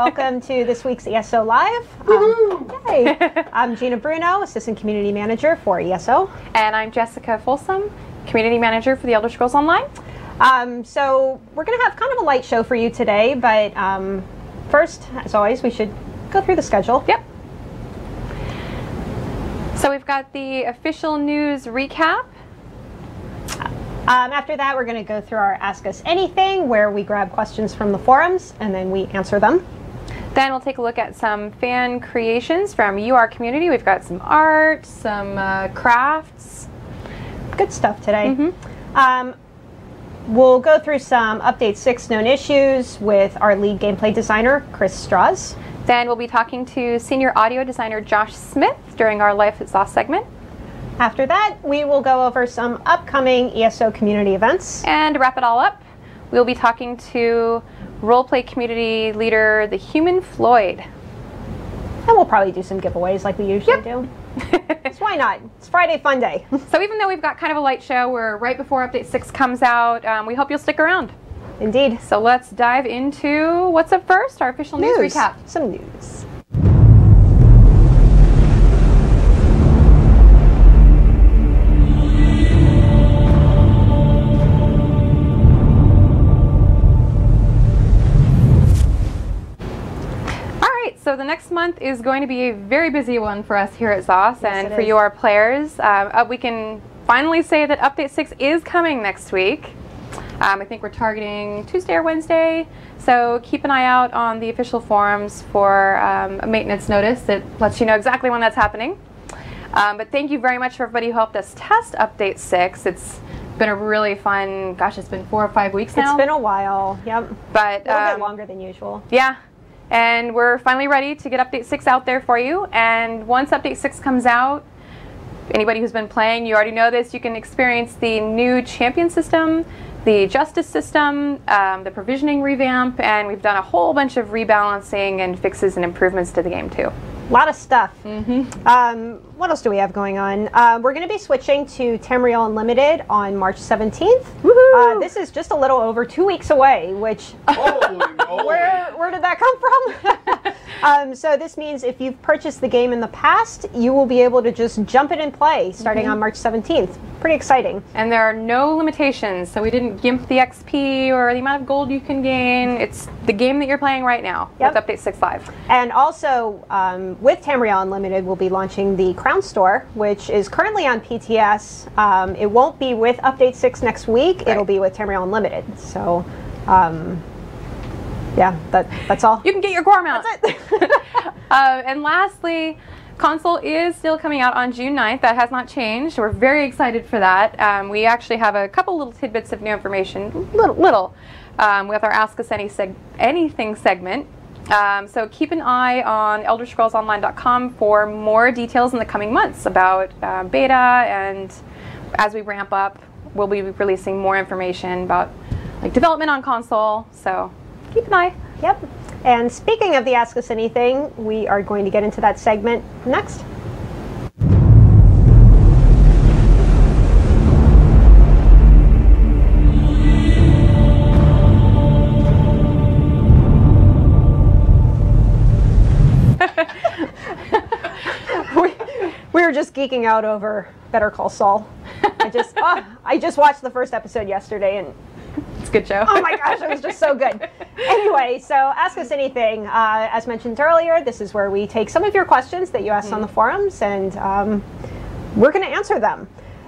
Welcome to this week's ESO Live. Yay. I'm Gina Bruno, Assistant Community Manager for ESO. And I'm Jessica Folsom, Community Manager for the Elder Scrolls Online. So we're going to have kind of a light show for you today, but first, as always, we should go through the schedule. Yep. So we've got the official news recap. After that, we're going to go through our Ask Us Anything, where we grab questions from the forums and then we answer them. Then we'll take a look at some fan creations from you, our community. We've got some art, some crafts. Good stuff today. We'll go through some Update 6 known issues with our lead gameplay designer, Chris Strauss. Then we'll be talking to senior audio designer Josh Smith during our Life at ZOS segment. After that, we will go over some upcoming ESO community events. And to wrap it all up, we'll be talking to roleplay community leader, the Human Floyd. And we'll probably do some giveaways like we usually do. So why not? It's Friday Fun Day. So even though we've got kind of a light show, we're right before Update 6 comes out, we hope you'll stick around. Indeed. So let's dive into what's up first, our official news recap. Some news. So the next month is going to be a very busy one for us here at ZOS, yes, and for you, our players. We can finally say that Update 6 is coming next week. I think we're targeting Tuesday or Wednesday, so keep an eye out on the official forums for a maintenance notice that lets you know exactly when that's happening. But thank you very much for everybody who helped us test Update 6. It's been a really fun, gosh, it's been 4 or 5 weeks now. It's been a while, yep. But, a little bit longer than usual. Yeah. And we're finally ready to get Update 6 out there for you. And once Update 6 comes out, anybody who's been playing, you already know this, you can experience the new champion system, the justice system, the provisioning revamp, and we've done a whole bunch of rebalancing and fixes and improvements to the game too. A lot of stuff. What else do we have going on? We're going to be switching to Tamriel Unlimited on March 17th. This is just a little over 2 weeks away, which where did that come from? So this means if you've purchased the game in the past, you will be able to just jump it and play starting on March 17th. Pretty exciting. And there are no limitations, so we didn't gimp the XP or the amount of gold you can gain. It's the game that you're playing right now with Update 6 Live. And also, with Tamriel Unlimited, we'll be launching the Crown Store, which is currently on PTS. It won't be with Update 6 next week. Right. It'll be with Tamriel Unlimited. So, yeah, that's all. You can get your core mount. That's it. And lastly, console is still coming out on June 9th. That has not changed. We're very excited for that. We actually have a couple little tidbits of new information, little with our Ask Us Anything segment. So keep an eye on ElderScrollsOnline.com for more details in the coming months about beta, and as we ramp up, we'll be releasing more information about like development on console. So keep an eye. Yep. And speaking of the Ask Us Anything, we are going to get into that segment next. We were just geeking out over Better Call Saul. I just watched the first episode yesterday, and it's a good show. Oh my gosh, it was just so good. Anyway, so Ask Us Anything. As mentioned earlier, this is where we take some of your questions that you asked on the forums, and we're going to answer them.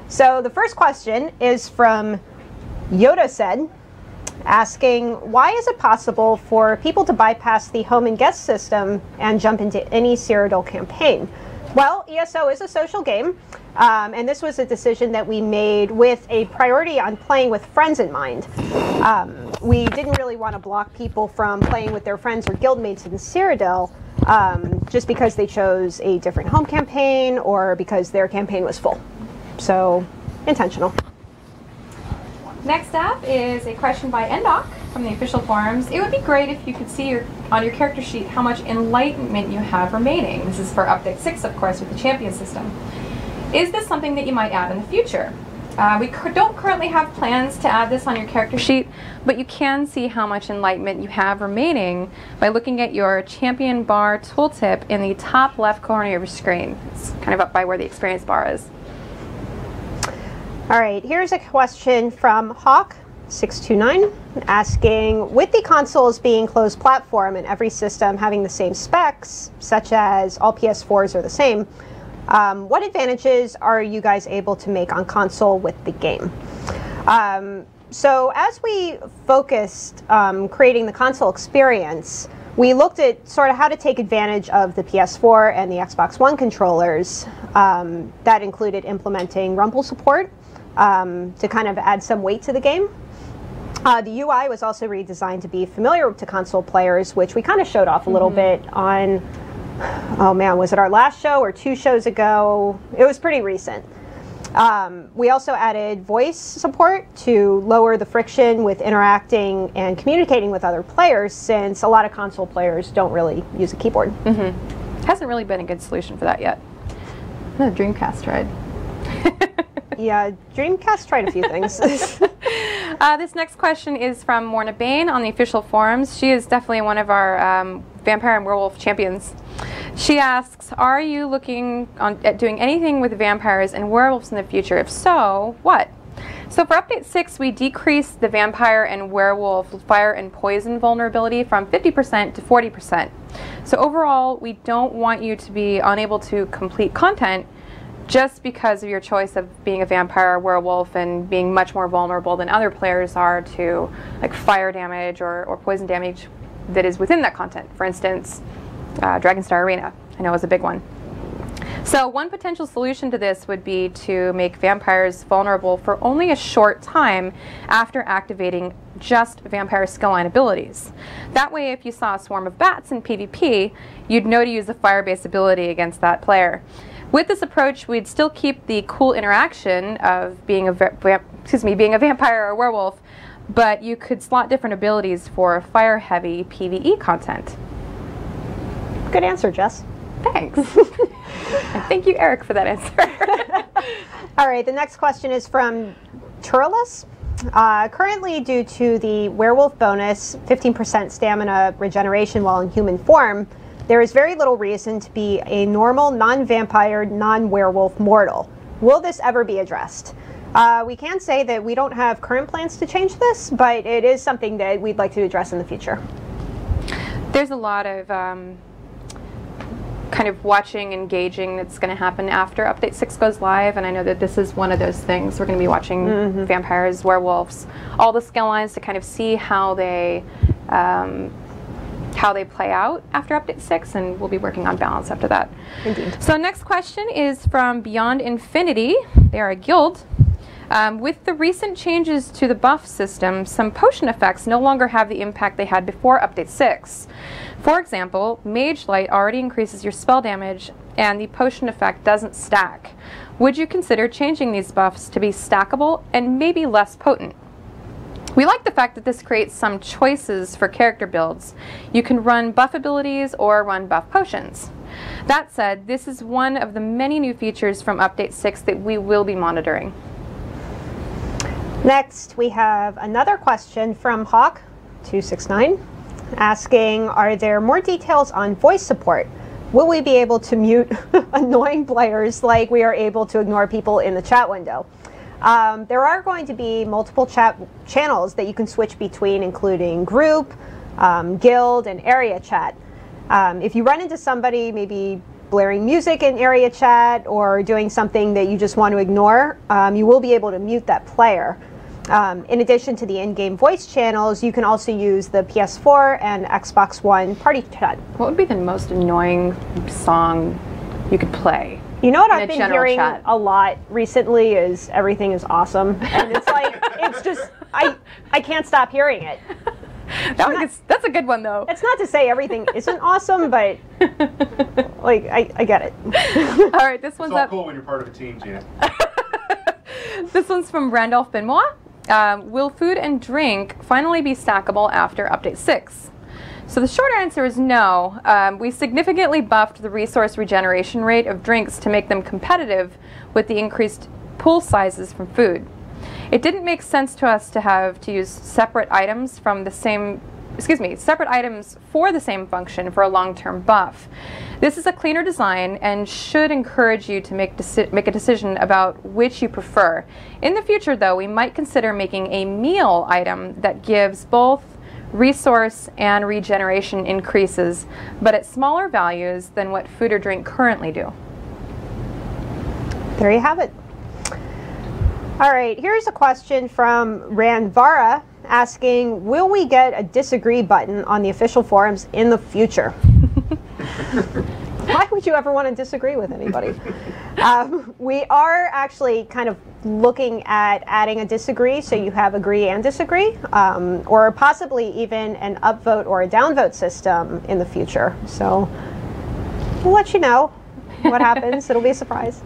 So the first question is from Yoda Said, asking, why is it possible for people to bypass the home and guest system and jump into any Cyrodiil campaign? Well, ESO is a social game, and this was a decision that we made with a priority on playing with friends in mind. We didn't really want to block people from playing with their friends or guildmates in Cyrodiil just because they chose a different home campaign or because their campaign was full. So, intentional. Next up is a question by Endok from the official forums. It would be great if you could see on your character sheet how much enlightenment you have remaining. This is for Update 6, of course, with the champion system. Is this something that you might add in the future? don't currently have plans to add this on your character sheet, but you can see how much enlightenment you have remaining by looking at your champion bar tooltip in the top left corner of your screen. It's kind of up by where the experience bar is. All right, here's a question from Hawk629 asking, with the consoles being closed platform and every system having the same specs, such as all PS4s are the same, what advantages are you guys able to make on console with the game? So as we focused creating the console experience, we looked at sort of how to take advantage of the PS4 and the Xbox One controllers. That included implementing rumble support to kind of add some weight to the game. The UI was also redesigned to be familiar to console players, which we kind of showed off a little bit on, oh man, was it our last show or 2 shows ago? It was pretty recent. We also added voice support to lower the friction with interacting and communicating with other players, since a lot of console players don't really use a keyboard. Hasn't really been a good solution for that yet. No, Dreamcast tried. Yeah, Dreamcast tried a few things. This next question is from Morna Bain on the official forums. She is definitely one of our vampire and werewolf champions. She asks, are you looking at doing anything with vampires and werewolves in the future? If so, what? So for Update 6, we decreased the vampire and werewolf fire and poison vulnerability from 50% to 40%. So overall, we don't want you to be unable to complete content just because of your choice of being a vampire or werewolf and being much more vulnerable than other players are to like fire damage or poison damage that is within that content. For instance, Dragonstar Arena, I know is a big one. So one potential solution to this would be to make vampires vulnerable for only a short time after activating just vampire skill line abilities. That way, if you saw a swarm of bats in PvP, you'd know to use the fire-based ability against that player. With this approach, we'd still keep the cool interaction of being a vampire or werewolf, but you could slot different abilities for fire-heavy PvE content. Good answer, Jess. Thanks. And thank you, Eric, for that answer. All right, the next question is from Turles. Currently, due to the werewolf bonus, 15% stamina regeneration while in human form, there is very little reason to be a normal, non-vampire, non-werewolf mortal. Will this ever be addressed? We can say that we don't have current plans to change this, but it is something that we'd like to address in the future. There's a lot of kind of watching, engaging that's going to happen after Update 6 goes live, and I know that this is one of those things. We're going to be watching vampires, werewolves, all the skill lines to kind of see how they play out after Update 6, and we'll be working on balance after that. Indeed. So next question is from Beyond Infinity. They are a guild. With the recent changes to the buff system, some potion effects no longer have the impact they had before Update 6. For example, Mage Light already increases your spell damage, and the potion effect doesn't stack. Would you consider changing these buffs to be stackable and maybe less potent? We like the fact that this creates some choices for character builds. You can run buff abilities or run buff potions. That said, this is one of the many new features from Update 6 that we will be monitoring. Next, we have another question from Hawk269 asking, are there more details on voice support? Will we be able to mute annoying players like we are able to ignore people in the chat window? There are going to be multiple chat channels that you can switch between, including group, guild, and area chat. If you run into somebody maybe blaring music in area chat or doing something that you just want to ignore, you will be able to mute that player. In addition to the in-game voice channels, you can also use the PS4 and Xbox One party chat. What would be the most annoying song you could play? You know what I've been hearing a lot recently is "Everything is Awesome," and it's like it's just I can't stop hearing it. That's a good one though. It's not to say everything isn't awesome, but like I get it. All right, this one's up. It's all cool when you're part of a team, Jan. This one's from Randolph Benoit. Will food and drink finally be stackable after Update 6? So the short answer is no. We significantly buffed the resource regeneration rate of drinks to make them competitive with the increased pool sizes from food. It didn't make sense to us to have to use separate items from the same, separate items for the same function for a long-term buff. This is a cleaner design and should encourage you to make a decision about which you prefer. In the future, though, we might consider making a meal item that gives both resource and regeneration increases, but at smaller values than what food or drink currently do. There you have it. All right, here's a question from Ranvara asking, will we get a disagree button on the official forums in the future? Why would you ever want to disagree with anybody? We are actually kind of looking at adding a disagree, so you have agree and disagree, or possibly even an upvote or a downvote system in the future. So we'll let you know what happens. It'll be a surprise.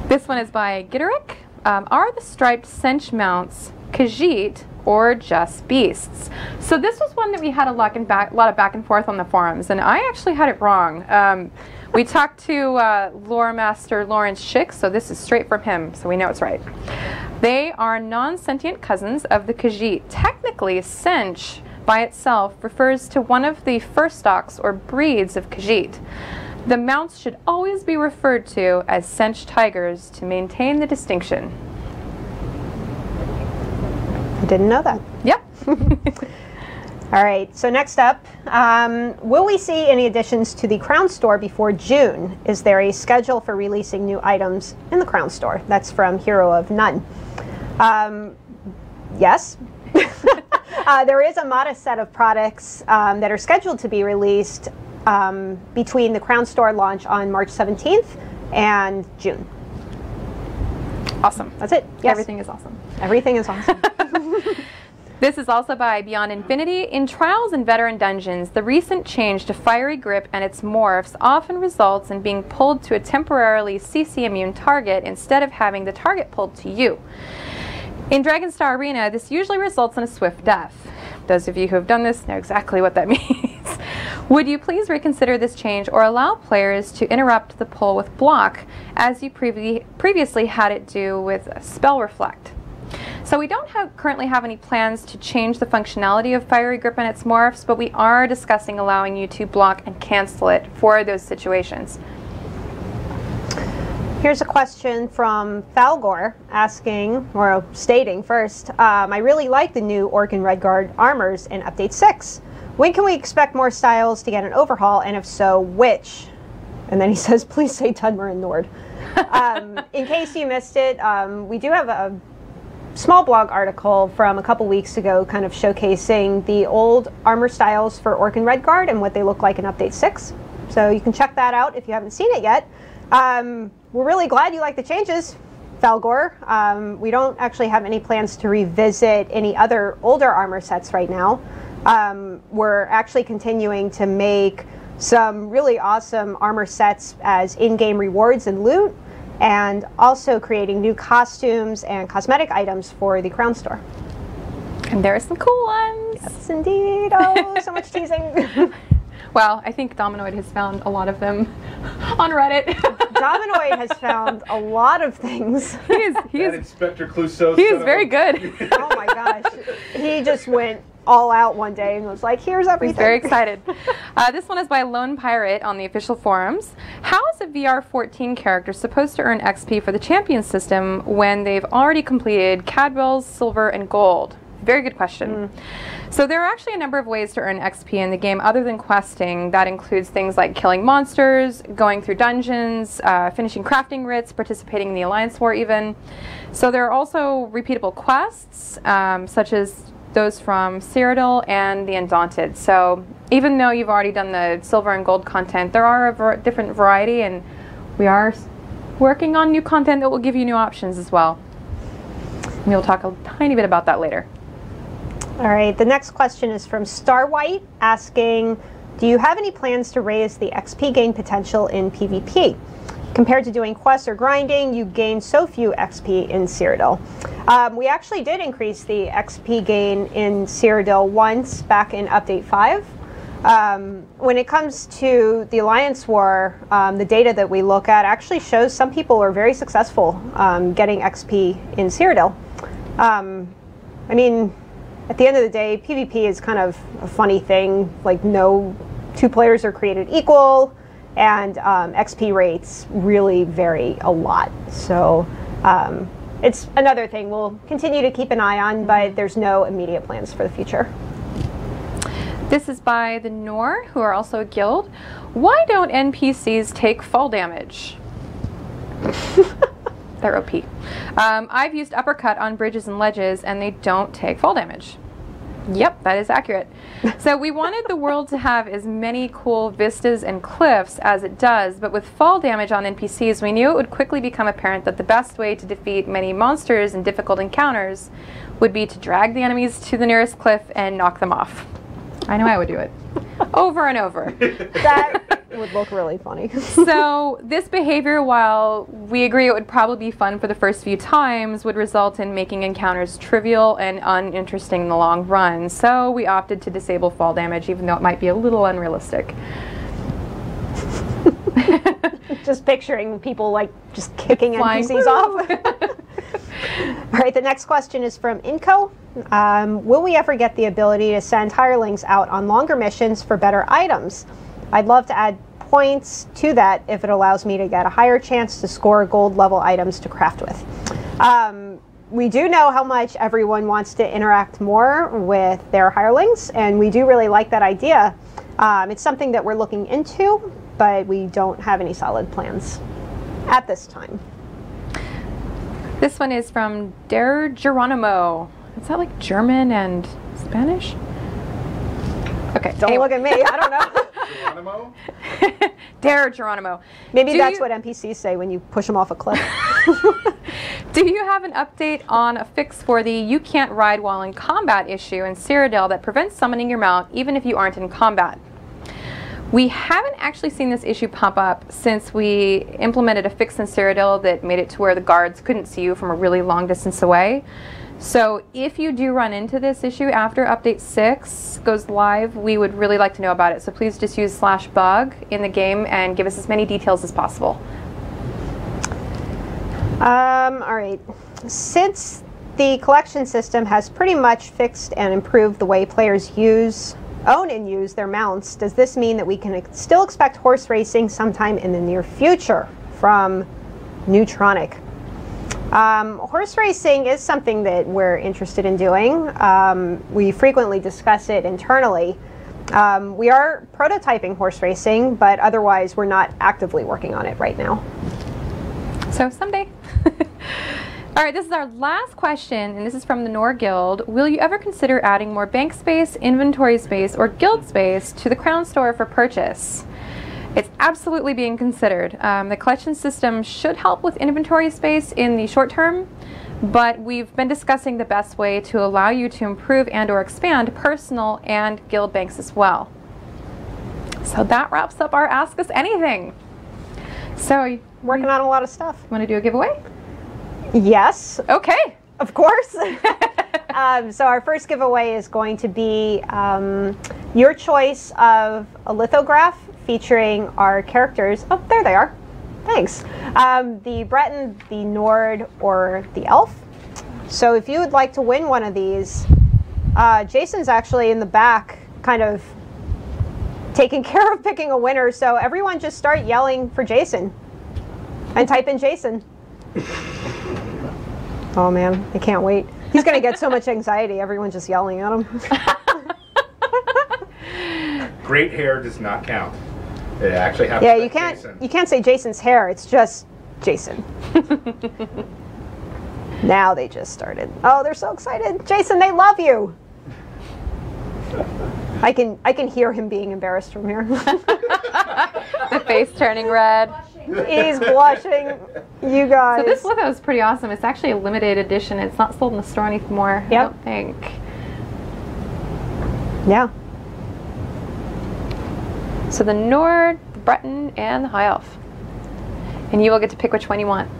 This one is by Gitterick. Are the striped cinch mounts Khajiit or just beasts? So this was one that we had a lot of back and forth on the forums, and I actually had it wrong. We talked to lore master Lawrence Schick, so this is straight from him, so we know it's right. They are non-sentient cousins of the Khajiit. Technically, cinch by itself refers to one of the first stocks or breeds of Khajiit. The mounts should always be referred to as cinch tigers to maintain the distinction. I didn't know that. Yep. All right, so next up, will we see any additions to the Crown Store before June? Is there a schedule for releasing new items in the Crown Store? That's from Hero of None. Yes. There is a modest set of products that are scheduled to be released between the Crown Store launch on March 17th and June. Awesome. That's it. Yes. Everything is awesome. Everything is awesome. This is also by Beyond Infinity. In Trials and Veteran Dungeons, the recent change to Fiery Grip and its morphs often results in being pulled to a temporarily CC immune target instead of having the target pulled to you. In Dragonstar Arena, this usually results in a swift death. Those of you who have done this know exactly what that means. Would you please reconsider this change or allow players to interrupt the pull with block as you previously had it do with Spell Reflect? So we don't currently have any plans to change the functionality of Fiery Grip and its morphs, but we are discussing allowing you to block and cancel it for those situations. Here's a question from Falgor asking, or stating first, I really like the new Orc and Redguard armors in Update 6. When can we expect more styles to get an overhaul, and if so, which? And then he says, please say Tudmer and Nord. In case you missed it, we do have a small blog article from a couple weeks ago kind of showcasing the old armor styles for Orc and Redguard and what they look like in Update 6. So you can check that out if you haven't seen it yet. We're really glad you like the changes, Falgor. We don't actually have any plans to revisit any other older armor sets right now. We're actually continuing to make some really awesome armor sets as in-game rewards and loot, and also creating new costumes and cosmetic items for the Crown Store. And there are some cool ones. Yes, indeed. Oh, so much teasing. Well, I think Dominoid has found a lot of them on Reddit. Dominoid has found a lot of things. He is Inspector Clouseau. He is very good. Oh my gosh. He just went all out one day and was like, here's everything. He's very excited. This one is by Lone Pirate on the official forums. How is a VR14 character supposed to earn XP for the champion system when they've already completed Cadwell's Silver and Gold? Very good question. So there are actually a number of ways to earn XP in the game other than questing. That includes things like killing monsters, going through dungeons, finishing crafting writs, participating in the Alliance War even. So there are also repeatable quests, such as those from Cyrodiil and the Undaunted. So even though you've already done the silver and gold content, there are a different variety, and we are working on new content that will give you new options as well. We'll talk a tiny bit about that later. All right, the next question is from Starwhite asking, do you have any plans to raise the XP gain potential in PvP? Compared to doing quests or grinding, you gain so few XP in Cyrodiil. We actually did increase the XP gain in Cyrodiil once back in Update 5. When it comes to the Alliance War, the data that we look at actually shows some people are very successful getting XP in Cyrodiil. I mean, at the end of the day, PvP is kind of a funny thing. Like, no two players are created equal, and XP rates really vary a lot. So it's another thing we'll continue to keep an eye on, but there's no immediate plans for the future. This is by the Nor, who are also a guild. Why don't NPCs take fall damage? They're OP. I've used uppercut on bridges and ledges, and they don't take fall damage. Yep, that is accurate. So we wanted the world to have as many cool vistas and cliffs as it does, but with fall damage on NPCs, we knew it would quickly become apparent that the best way to defeat many monsters in difficult encounters would be to drag the enemies to the nearest cliff and knock them off. I know I would do it. Over and over. That would look really funny. So this behavior, while we agree it would probably be fun for the first few times, would result in making encounters trivial and uninteresting in the long run. So we opted to disable fall damage, even though it might be a little unrealistic. Just picturing people like just kicking NPCs off. All right, the next question is from Inco. Will we ever get the ability to send hirelings out on longer missions for better items? I'd love to add points to that if it allows me to get a higher chance to score gold level items to craft with. We do know how much everyone wants to interact more with their hirelings, and we do really like that idea. It's something that we're looking into, but we don't have any solid plans at this time. This one is from Der Geronimo. Is that like German and Spanish? Okay. Don't look at me. I don't know. Geronimo? Der Geronimo. Maybe that's what NPCs say when you push them off a cliff. Do you have an update on a fix for the you can't ride while in combat issue in Cyrodiil that prevents summoning your mount even if you aren't in combat? We haven't actually seen this issue pop up since we implemented a fix in Cyrodiil that made it to where the guards couldn't see you from a really long distance away. So if you do run into this issue after update 6 goes live, we would really like to know about it. So please just use /bug in the game and give us as many details as possible. All right. Since the collection system has pretty much fixed and improved the way players own and use their mounts, does this mean that we can still expect horse racing sometime in the near future? From Neutronic. Horse racing is something that we're interested in doing. We frequently discuss it internally. We are prototyping horse racing, but otherwise we're not actively working on it right now. So someday. All right, this is our last question, and this is from the Nor Guild. Will you ever consider adding more bank space, inventory space, or guild space to the Crown Store for purchase? It's absolutely being considered. The collection system should help with inventory space in the short term, but we've been discussing the best way to allow you to improve and or expand personal and guild banks as well. So that wraps up our Ask Us Anything. So, working on a lot of stuff. Want to do a giveaway? Yes. Okay. Of course. So our first giveaway is going to be your choice of a lithograph featuring our characters. Oh, there they are. Thanks. The Breton, the Nord, or the Elf. So if you would like to win one of these, Jason's actually in the back kind of taking care of picking a winner. So everyone just start yelling for Jason and type in Jason. Oh man, I can't wait. He's going to get so much anxiety. Everyone's just yelling at him. Great hair does not count. It actually happens. Yeah, you can't say Jason's hair. It's just Jason. Now they just started. Oh, they're so excited. Jason, they love you. I can hear him being embarrassed from here. The face turning red. He's blushing. You guys. So this litho is pretty awesome. It's actually a limited edition. It's not sold in the store anymore, I don't think. Yeah. So the Nord, the Breton, and the High Elf. And you will get to pick which one you want.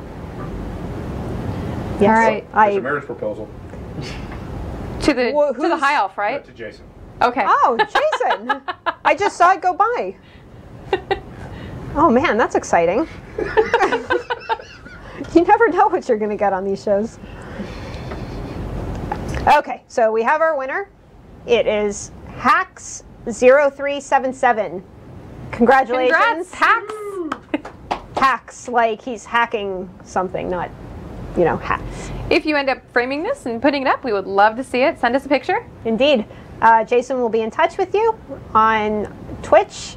Yes. All right. There's a marriage proposal. To the High Elf, right? To Jason. Okay. Oh, Jason. I just saw it go by. Oh man, that's exciting. You never know what you're going to get on these shows. Okay, so we have our winner. It is Hacks0377. Congratulations. Congrats, Hacks. Hacks, like he's hacking something, not, hacks. If you end up framing this and putting it up, we would love to see it. Send us a picture. Indeed. Jason will be in touch with you on Twitch.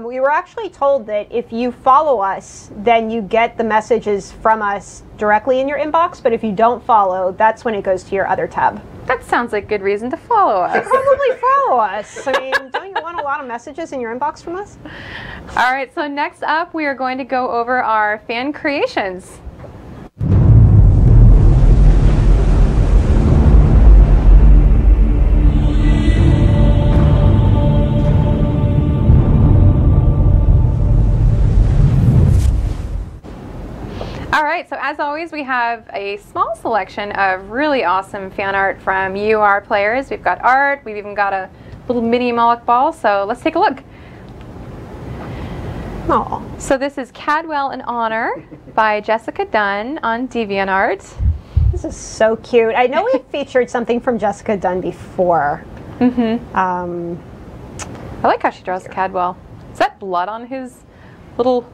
We were actually told that if you follow us, then you get the messages from us directly in your inbox, but if you don't follow, that's when it goes to your other tab. That sounds like good reason to follow us. Probably follow us. I mean, don't you want a lot of messages in your inbox from us? All right, so next up, we are going to go over our fan creations. All right, so as always, we have a small selection of really awesome fan art from you, our players. We've got art, we've even got a little mini Moloch ball, so let's take a look. Oh, So this is Cadwell in Honor by Jessica Dunn on DeviantArt. this is so cute. I know we've featured something from Jessica Dunn before. I like how she draws Cadwell. Is that blood on his little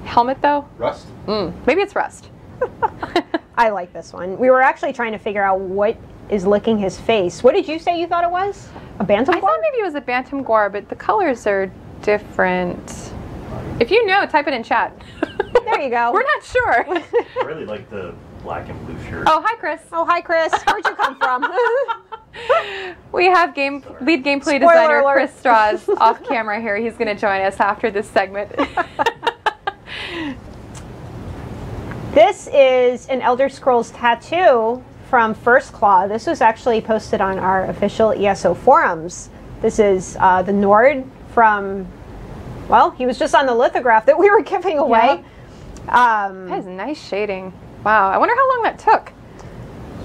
helmet, though? Rust? Maybe it's rust. I like this one. We were actually trying to figure out what is licking his face. What did you say you thought it was? A bantam I guar? thought maybe it was a bantam guar, but the colors are different. If you know, type it in chat. There you go. We're not sure. I really like the black and blue shirt. Oh, hi, Chris. Oh, hi, Chris. Where'd you come from? We have lead gameplay Spoiler designer alert. Chris Strauss off camera here. He's going to join us after this segment. This is an Elder Scrolls tattoo from First Claw. This was actually posted on our official ESO forums. This is the Nord from, well, he was just on the lithograph that we were giving away. That is nice shading. Wow, I wonder how long that took.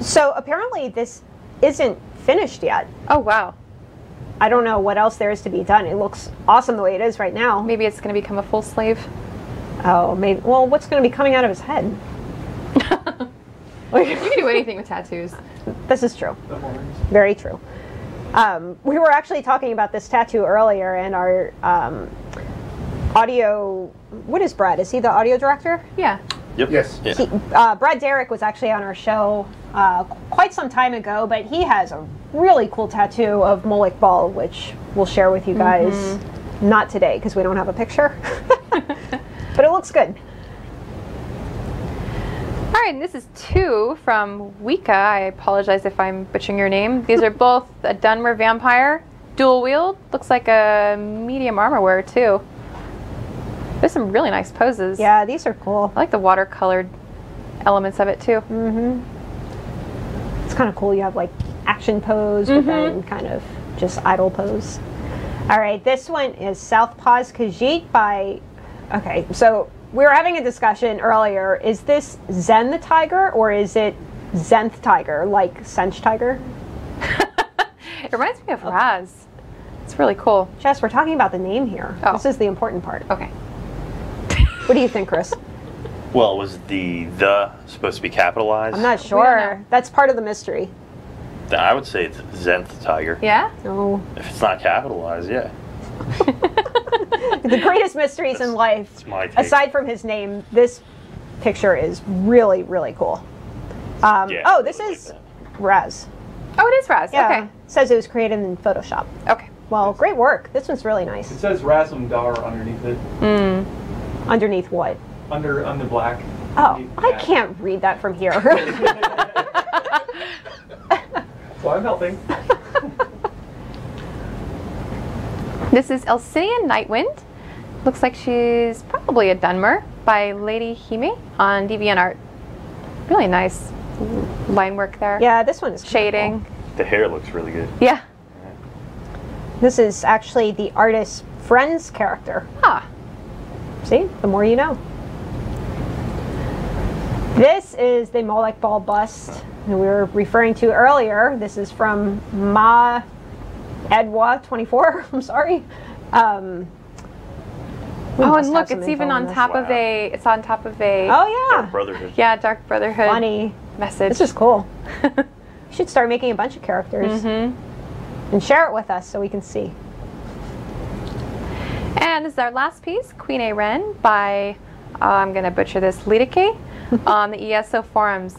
So apparently this isn't finished yet. Oh, wow. I don't know what else there is to be done. It looks awesome the way it is right now. Maybe it's going to become a full sleeve. Oh, maybe. Well, what's going to be coming out of his head? You can do anything with tattoos. This is true. Very true. We were actually talking about this tattoo earlier, and our audio. What is Brad? Is he the audio director? Yeah. Yep. Yes. Yeah. Brad Derrick was actually on our show quite some time ago, but he has a really cool tattoo of Moloch Ball, which we'll share with you guys. Not today, because we don't have a picture. But it looks good. All right, and this is two from Wika. I apologize if I'm butchering your name. These are both a Dunmer vampire, dual wield. Looks like a medium armor wear too. There's some really nice poses. Yeah, these are cool. I like the watercolored elements of it too. It's kind of cool. You have like action pose, but then kind of just idle pose. All right, this one is Southpaw's Khajiit by. Okay, so we were having a discussion earlier. Is this Zen the Tiger or is it Zenth Tiger, like Sench Tiger? It reminds me of Raz. It's really cool. Jess, we're talking about the name here. Oh. This is the important part. Okay. What do you think, Chris? Well, was the supposed to be capitalized? I'm not don't sure. know. That's part of the mystery. Then I would say it's Zenth Tiger. Yeah? No. If it's not capitalized, yeah. The greatest mysteries in life, It's my take. aside from his name, this picture is really, really cool. Yeah, oh, this like is that. Raz. Oh, it is Raz. Yeah. Okay. Says it was created in Photoshop. Okay. Well, great work. This one's really It nice. says Razum Dar underneath it, Underneath what? on the black. Oh, Underneath I that. can't read that from here. So I'm helping. This is Elsinia Nightwind. Looks like she's probably a Dunmer by Lady Hime on DeviantArt. Really nice line work there. Yeah, this one is kinda Shading. The hair looks really good. Yeah. cool. This is actually the artist's friend's character. Ah. See, the more you know. This is the Moloch Ball bust that we were referring to earlier. This is from Ma Edwa 24. I'm sorry. We Oh, must and have look, some it's info even on this. top of Wow. a. It's on top of a. Oh yeah, Brotherhood. Yeah, Dark Brotherhood funny. message. This is cool. You should start making a bunch of characters and share it with us so we can see. And this is our last piece, Queen A Ren by, I'm going to butcher this, Lidike on the ESO forums.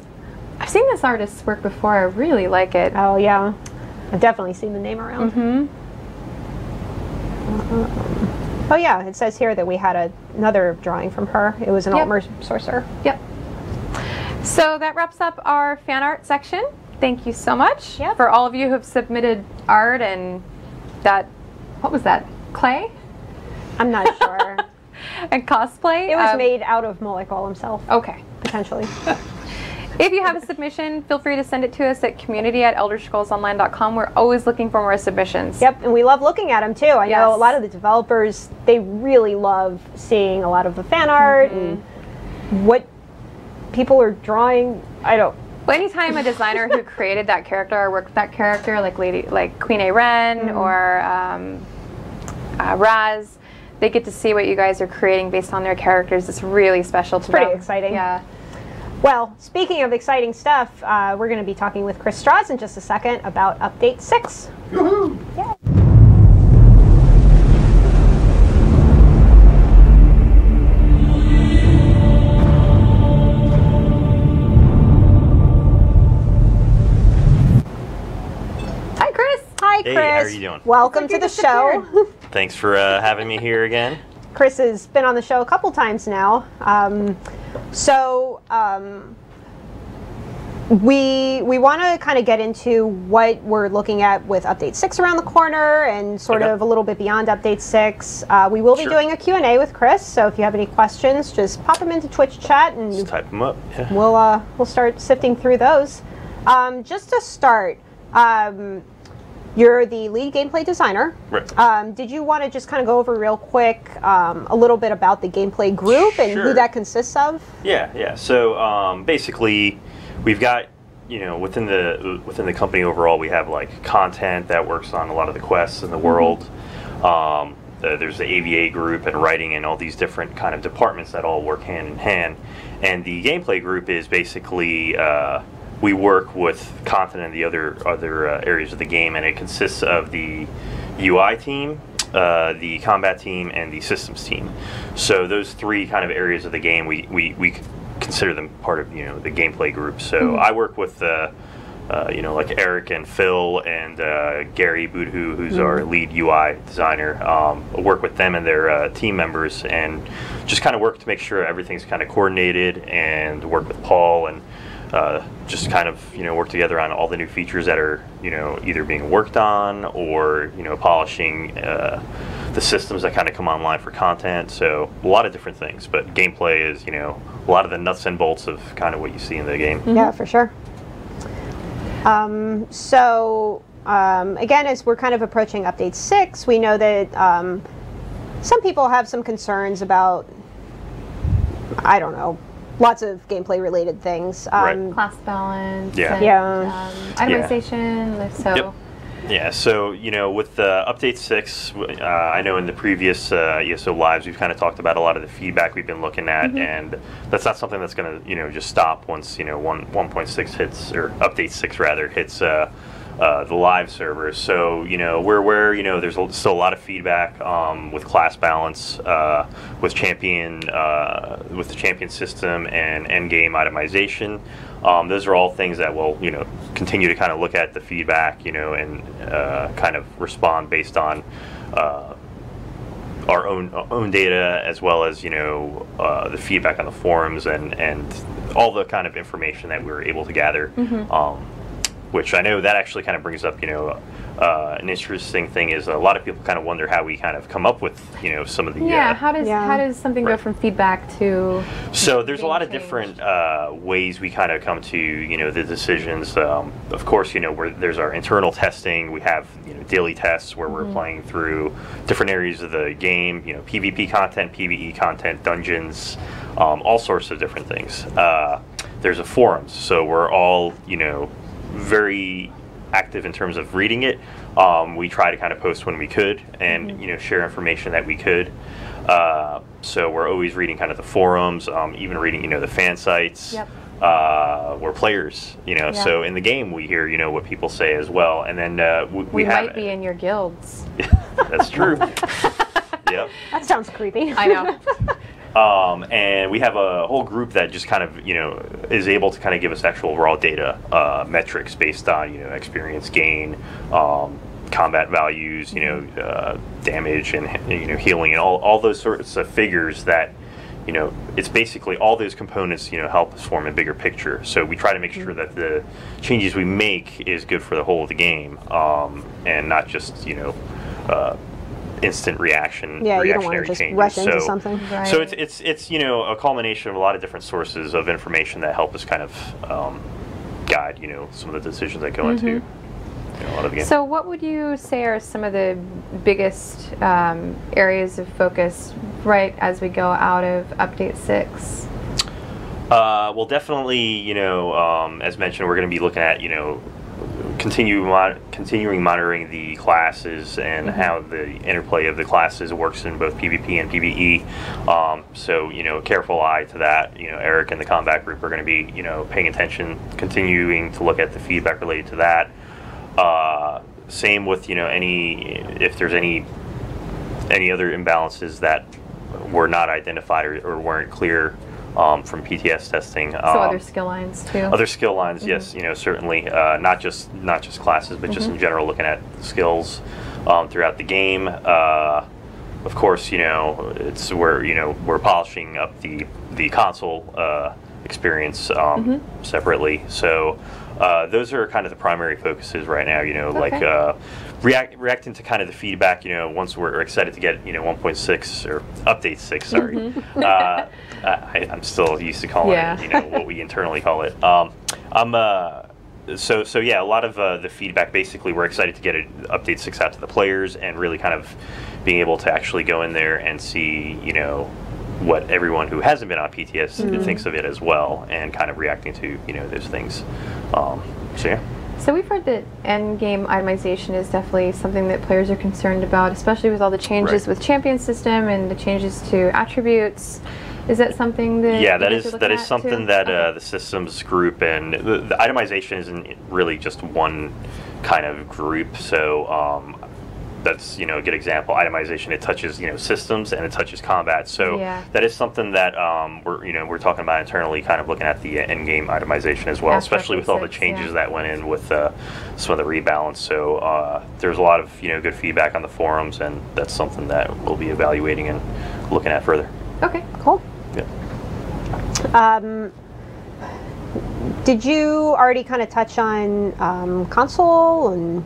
I've seen this artist's work before. I really like it. Oh yeah, I've definitely seen the name around. Oh yeah, it says here that we had another drawing from her. It was an Yep. Altmer sorcerer. Yep. So that wraps up our fan art section. Thank you so much Yep. for all of you who have submitted art and that, what was that, clay I'm not sure. and cosplay. It was made out of Molekol himself, Okay. potentially. If you have a submission, feel free to send it to us at community@elderscrollsonline.com. We're always looking for more submissions. Yep, and we love looking at them too. I know Yes. a lot of the developers, they really love seeing a lot of the fan art and what people are drawing. I don't. Well, anytime a designer who created that character or worked with that character, like Queen A Ren or Raz, they get to see what you guys are creating based on their characters. It's really special to them. pretty exciting. Yeah. Well, speaking of exciting stuff, we're going to be talking with Chris Strauss in just a second about Update 6. Woohoo! Yeah. Hi, Chris. Hi, Hey, Chris. how are you doing? Welcome to the show. Thanks for having me here again. Chris has been on the show a couple times now. We want to kind of get into what we're looking at with Update 6 around the corner and sort Okay. of a little bit beyond Update 6. We will be Sure. doing a Q&A with Chris, so if you have any questions, just pop them into Twitch chat Just and type them up. Yeah. we'll start sifting through those. Just to start, you're the lead gameplay designer. Right. Did you want to just kind of go over real quick a little bit about the gameplay group and who Sure. that consists of? Yeah. So basically, we've got within the company overall, we have like content that works on a lot of the quests in the world. There's the AVA group and writing and all these different kind of departments that all work hand in hand. And the gameplay group is basically we work with content in the other areas of the game, and it consists of the UI team, the combat team, and the systems team. So those three kind of areas of the game, we consider them part of the gameplay group. So I work with like Eric and Phil and Gary Boudhou, who's our lead UI designer. I work with them and their team members, and just kind of work to make sure everything's kind of coordinated, and work with Paul and just kind of work together on all the new features that are either being worked on or polishing the systems that kind of come online for content. So a lot of different things, but gameplay is a lot of the nuts and bolts of kind of what you see in the game. Yeah, for sure. Again, as we're kind of approaching Update 6, we know that some people have some concerns about, I don't know, lots of gameplay related things. Right. Class balance. Yeah. And, Yeah. itemization. So. Yep. Yeah, so with Update 6, I know in the previous ESO lives we've kind of talked about a lot of the feedback we've been looking at, and that's not something that's going to just stop once 1.6 hits, or Update 6 rather hits the live servers. So we're aware there's still a lot of feedback with class balance, with the champion system and end game itemization. Those are all things that we'll continue to kind of look at the feedback and kind of respond based on our own data, as well as the feedback on the forums and all the kind of information that we were able to gather. Which I know that actually kind of brings up, an interesting thing is a lot of people kind of wonder how we kind of come up with, some of the. Yeah. How does something go Right. from feedback to? So there's a lot of change? different ways we kind of come to, the decisions. Of course, there's our internal testing. We have, daily tests where we're playing through different areas of the game. PvP content, PvE content, dungeons, all sorts of different things. There's a forums, so we're all, very active in terms of reading it. We try to kind of post when we could and share information that we could. So we're always reading kind of the forums, even reading the fan sites. Yep. We're players, so in the game we hear what people say as well, and then we might be in your guilds. That's true. Yep. That sounds creepy. I know. And we have a whole group that just kind of is able to kind of give us actual raw data metrics based on experience gain, combat values, damage and healing, and all those sorts of figures that it's basically all those components help us form a bigger picture. So we try to make sure that the changes we make is good for the whole of the game, and not just instant reaction. Yeah, you don't want to just changes. rush into something. Right. So it's a culmination of a lot of different sources of information that help us kind of guide some of the decisions that go into a lot of the game. So what would you say are some of the biggest areas of focus right as we go out of Update 6? Well, definitely, as mentioned, we're going to be looking at, continuing monitoring the classes and how the interplay of the classes works in both PvP and PvE. So, careful eye to that. Eric and the combat group are going to be, paying attention, continuing to look at the feedback related to that. Same with, if there's any other imbalances that were not identified or weren't clear from PTS testing. So other skill lines too. Other skill lines, yes, certainly not just classes, but just in general, looking at skills throughout the game. Of course, it's where we're polishing up the console experience separately. So those are kind of the primary focuses right now. Like reacting to kind of the feedback. Once we're excited to get 1.6 or update 6. Sorry, I'm still used to calling it what we internally call it. So yeah, a lot of the feedback. Basically, we're excited to get update 6 out to the players and really kind of being able to actually go in there and see what everyone who hasn't been on PTS thinks of it as well, and kind of reacting to those things. So yeah. So we've heard that end game itemization is definitely something that players are concerned about, especially with all the changes with champion system and the changes to attributes. Is that something that that is something that the systems group and the itemization isn't really just one kind of group. So that's a good example. Itemization, it touches systems and it touches combat. So that is something that we're talking about internally, kind of looking at the end game itemization as well, especially with all the changes that went in with some of the rebalance. So there's a lot of good feedback on the forums, and that's something that we'll be evaluating and looking at further. Okay, cool. Yeah. Did you already kind of touch on console and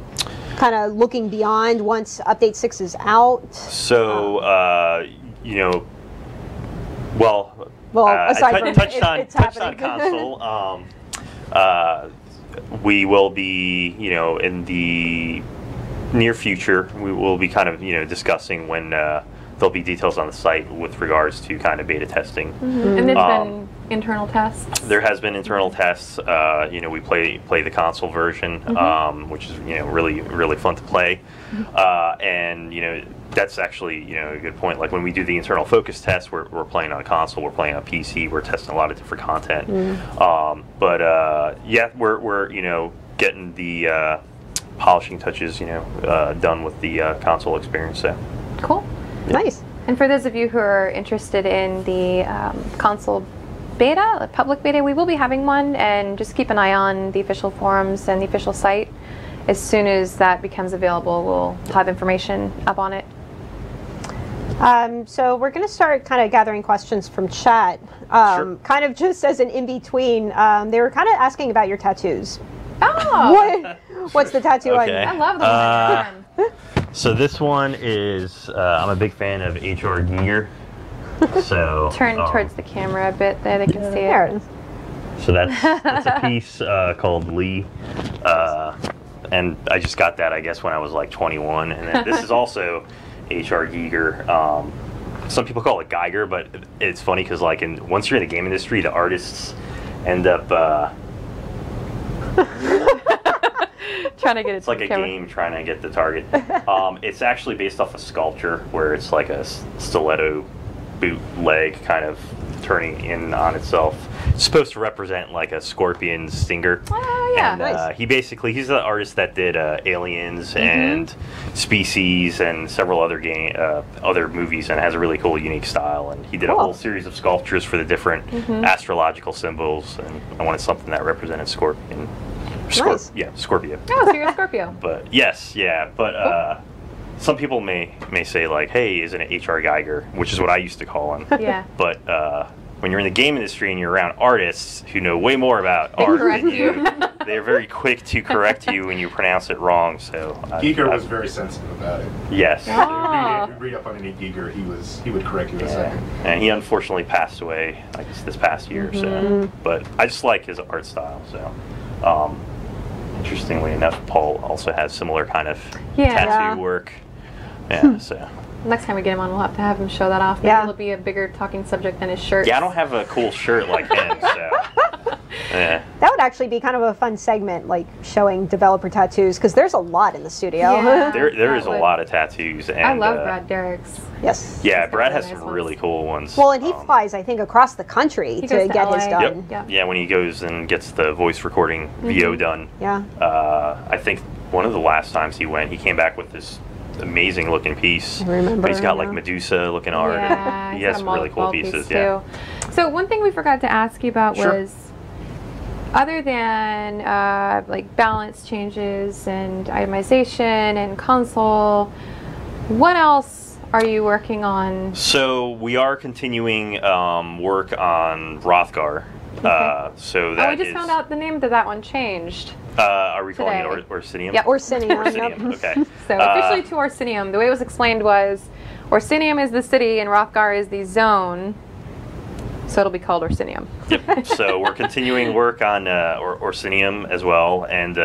kind of looking beyond once Update 6 is out? So, aside I touched on console. We will be, in the near future, we will be kind of, discussing when there'll be details on the site with regards to kind of beta testing. And there's been internal tests? There has been internal tests. We play the console version, which is really, really fun to play. And that's actually a good point. Like when we do the internal focus test, we're playing on console, we're playing on PC, we're testing a lot of different content. We're getting the polishing touches done with the console experience. So cool. Yeah. Nice. And for those of you who are interested in the console beta, public beta, we will be having one, and just keep an eye on the official forums and the official site. As soon as that becomes available, we'll have information up on it. So we're going to start kind of gathering questions from chat, Sure. kind of just as an in-between. They were kind of asking about your tattoos. Oh! What's the tattoo on you? I love the one on your arm. So this one is, I'm a big fan of H.R. Giger. So Turn towards the camera a bit there, they can see There it. it is. So that's a piece called Lee, and I just got that, I guess, when I was like 21. And then this is also H.R. Giger. Some people call it Geiger, but it's funny because like once you're in the game industry, the artists end up trying to get it. It's like a game trying to get the target. It's actually based off a sculpture where it's like a stiletto boot leg kind of turning in on itself. It's supposed to represent like a scorpion stinger. Oh, yeah. And Nice. he's the artist that did Aliens and Species and several other other movies, and has a really cool, unique style. And he did a Cool. whole series of sculptures for the different astrological symbols, and I wanted something that represented scorpion. Nice. Yeah, Scorpio. Oh, so you're a Scorpio. But yes, yeah, but some people may say like, hey, isn't it H.R. Geiger, which is what I used to call him. Yeah. But when you're in the game industry and you're around artists who know way more about art correct than you. you, they're very quick to correct you when you pronounce it wrong. So Giger was very sensitive about it. yes, Oh. If you read up on any Giger, he would correct you in a yeah. second. And he unfortunately passed away, I guess, this past year. So, but I just like his art style. So, interestingly enough, Paul also has similar kind of Yeah. tattoo work. Yeah, so. Next time we get him on, we'll have to have him show that off. Maybe Yeah. it'll be a bigger talking subject than his shirt. Yeah, I don't have a cool shirt like him, so. Yeah. That would actually be kind of a fun segment, like showing developer tattoos, because there's a lot in the studio. Yeah. There That is a would- lot of tattoos. And, I love Brad Derrick's. Yes. Yeah, He's got Brad really has nice some ones. really cool ones. Well, and he flies, I think, across the country He to goes to get his LA. done. Yep. Yep. Yeah, when he goes and gets the voice recording VO done. Yeah. I think one of the last times he went, he came back with this amazing looking piece. I remember, But he's got like yeah. Medusa looking art. Yeah, He he's has got a some really cool multi-ball pieces. piece, Yeah. too. So one thing we forgot to ask you about Sure. was, other than like balance changes and itemization and console, what else are you working on? So we are continuing work on Rothgar. So that Oh, we just is- found out the name to that one changed. Are we calling today. it Orsinium? Yep. Orsinium. Orsinium. Yep. Okay. So officially to Orsinium. The way it was explained was Orsinium is the city and Rothgar is the zone. So it'll be called Orsinium. Yep. So we're continuing work on Orsinium as well, and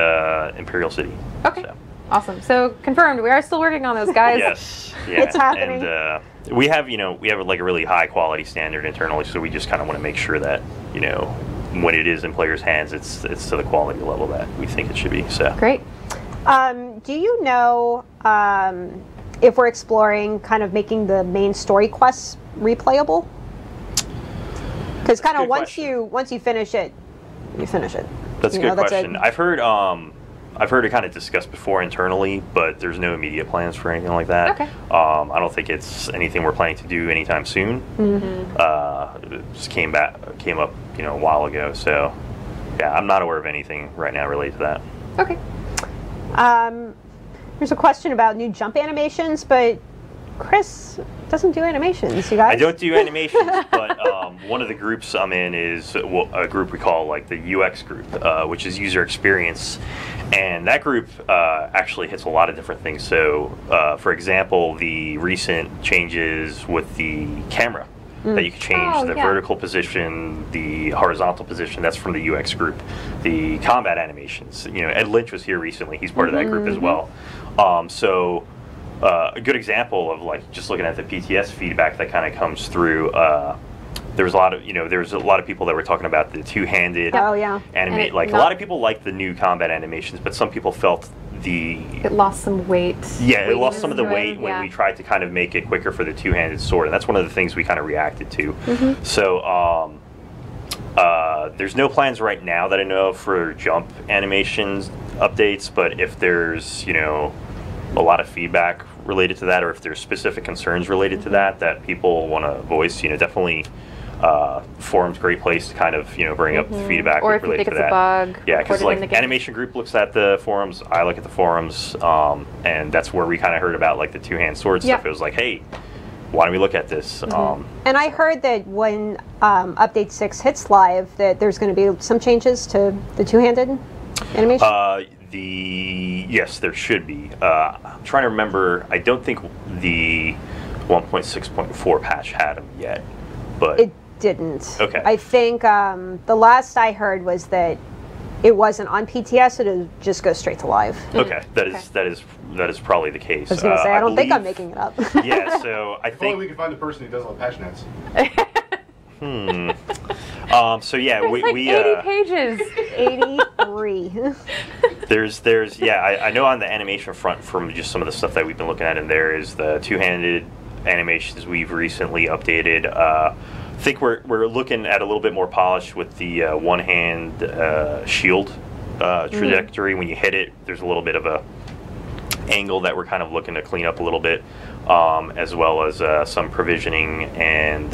Imperial City. Okay. So, Awesome. So confirmed. We are still working on those, guys. yes. Yeah. It's happening. And we have like a really high quality standard internally, so we just kind of want to make sure that when it is in players' hands, it's to the quality level that we think it should be. So. Great. Do you know if we're exploring kind of making the main story quests replayable? Because kind of Good once question. you finish it, you finish it. That's a You know, good that's question. I've heard it kind of discussed before internally, but there's no immediate plans for anything like that. Okay. I don't think it's anything we're planning to do anytime soon. It just came up, a while ago. So, yeah, I'm not aware of anything right now related to that. Okay. There's a question about new jump animations, but Chris doesn't do animations, you guys. I don't do animations, but one of the groups I'm in is a group we call like the UX group, which is user experience, and that group actually hits a lot of different things. So, for example, the recent changes with the camera. That you can change the vertical position, the horizontal position. That's from the UX group. The combat animations. Ed Lynch was here recently. He's part of that group as well. So a good example of like just looking at the PTS feedback that kind of comes through. There's a lot of people that were talking about the two-handed Oh, yeah. animate. Like a lot of people like the new combat animations, but some people felt It lost some weight. it lost some of the Weight, weight when yeah. we tried to kind of make it quicker for the two-handed sword, and that's one of the things we kind of reacted to. So there's no plans right now that I know of for jump animations updates, but if there's a lot of feedback related to that, or if there's specific concerns related to that people want to voice, definitely forum's a great place to kind of bring up the feedback Or if you related think to it's a that. bug, Yeah, report because it in like the game. animation group looks at the forums, I look at the forums, and that's where we kind of heard about like the two-hand sword stuff. Yep. It was like, hey, why don't we look at this? And I heard that when Update 6 hits live, that there's going to be some changes to the two-handed animation. Yes, there should be. I'm trying to remember. I don't think the 1.6.4 patch had them yet, but It didn't. Okay. I think the last I heard was that it wasn't on PTS; it would just go straight to live. okay, that is probably the case. I was going to say, I don't think I'm believe- making it up. Yeah, so I If only we think. could find the person who does all the patch notes. So yeah, It's like we 80 pages. 83. Yeah, I know on the animation front from just some of the stuff that we've been looking at, and there is the two-handed animations we've recently updated. I think we're looking at a little bit more polish with the one-hand shield trajectory. When you hit it, there's a little bit of a angle that we're kind of looking to clean up a little bit, as well as some provisioning and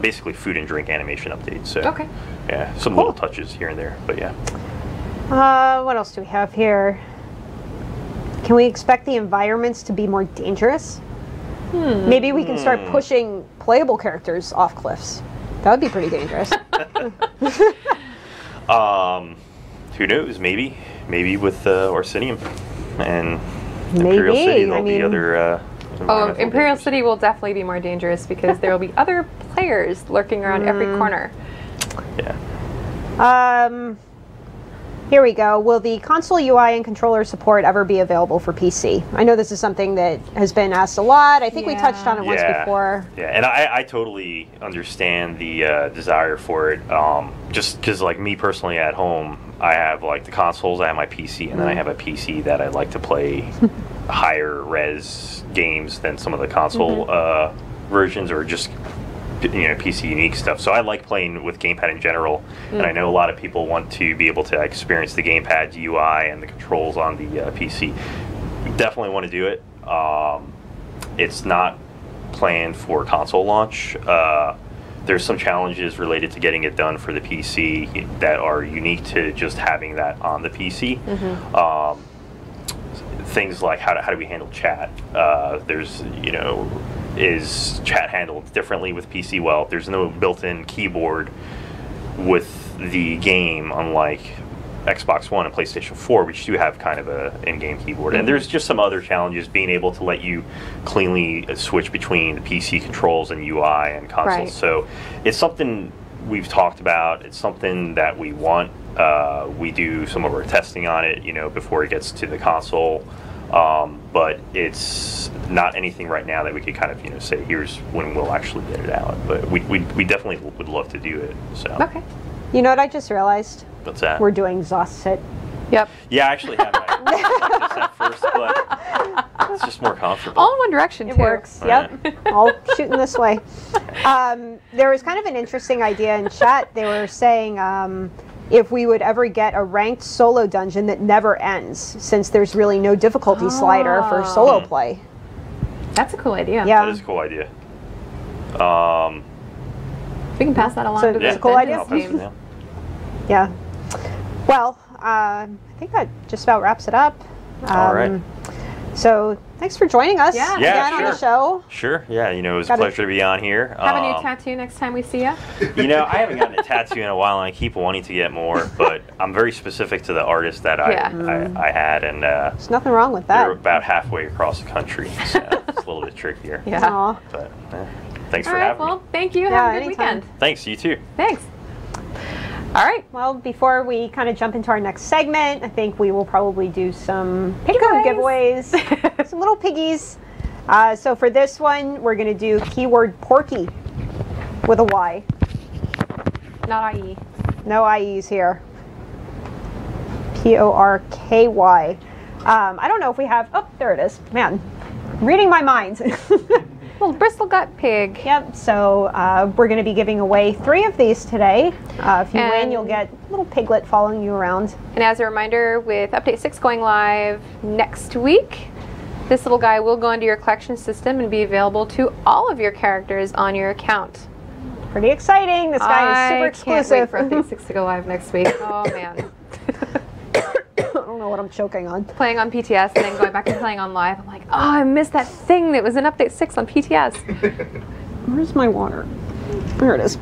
basically food and drink animation updates. So, Okay. yeah, some little touches here and there, but yeah. What else do we have here? Can we expect the environments to be more dangerous? Maybe we can start pushing playable characters off cliffs. That would be pretty dangerous. Who knows? Maybe with Orsinium and Imperial Maybe, City. There'll I be mean- other. Oh, environmental Imperial dangers. City will definitely be more dangerous because there will be other players lurking around every corner. Yeah. Here we go. Will the console UI and controller support ever be available for PC? I know this is something that has been asked a lot. I think we touched on it once before. Yeah, and I totally understand the desire for it. Just because, like, me personally at home, I have like the consoles, I have my PC, and then I have a PC that I like to play higher res games than some of the console versions, or just PC unique stuff. So I like playing with gamepad in general, and I know a lot of people want to be able to experience the gamepad UI and the controls on the PC. Definitely want to do it. It's not planned for console launch. There's some challenges related to getting it done for the PC that are unique to just having that on the PC. Things like how do we handle chat? There's, is chat handled differently with PC? Well, there's no built-in keyboard with the game, unlike Xbox One and PlayStation 4, which do have kind of a in-game keyboard. And there's just some other challenges being able to let you cleanly switch between the PC controls and UI and consoles. Right. So it's something we've talked about. It's something that we want. We do some of our testing on it, before it gets to the console. But it's not anything right now that we could kind of, say, here's when we'll actually get it out. But we definitely would love to do it. So. Okay. You know what I just realized? What's that? We're doing Zossit. Yep. Yeah, I actually have my this at first, but it's just more comfortable. All in one direction, It too. works. Yep. All shooting this way. There was kind of an interesting idea in chat. They were saying if we would ever get a ranked solo dungeon that never ends, since there's really no difficulty slider for solo play. That's a cool idea. Yeah. That is a cool idea. We can pass that along So to that's the a cool idea. Dungeons team. Yeah. Well, I think that just about wraps it up. All right. So thanks for joining us Yeah. Yeah, again on the sure. show. Sure. Yeah, it was Got a it. pleasure to be on here. Have a new tattoo next time we see you. I haven't gotten a tattoo in a while, and I keep wanting to get more, but I'm very specific to the artist that I had, and There's nothing wrong with they're that. about halfway across the country, so it's a little bit trickier. Yeah. Aw. But thanks All for right, having well, me. thank you. Yeah, Have a good anytime. weekend. Thanks, you too. Thanks. All right. Well, before we kind of jump into our next segment, I think we will probably do some pick-up giveaways. Some little piggies. So for this one, we're going to do keyword Porky with a Y. Not IE. No IEs here. Porky. I don't know if we have... Oh, there it is. Man, reading my mind. Little Bristol gut pig. Yep, so we're going to be giving away 3 of these today. If you win, And- you'll get a little piglet following you around. And as a reminder, with Update 6 going live next week, this little guy will go into your collection system and be available to all of your characters on your account. Pretty exciting. This guy is super I exclusive. can't wait for Update 6 to go live next week. Oh, man. I don't know what I'm choking on. Playing on PTS and then going back and playing on live. I'm like, oh, I missed that thing that was in Update 6 on PTS. Where's my water? There it is.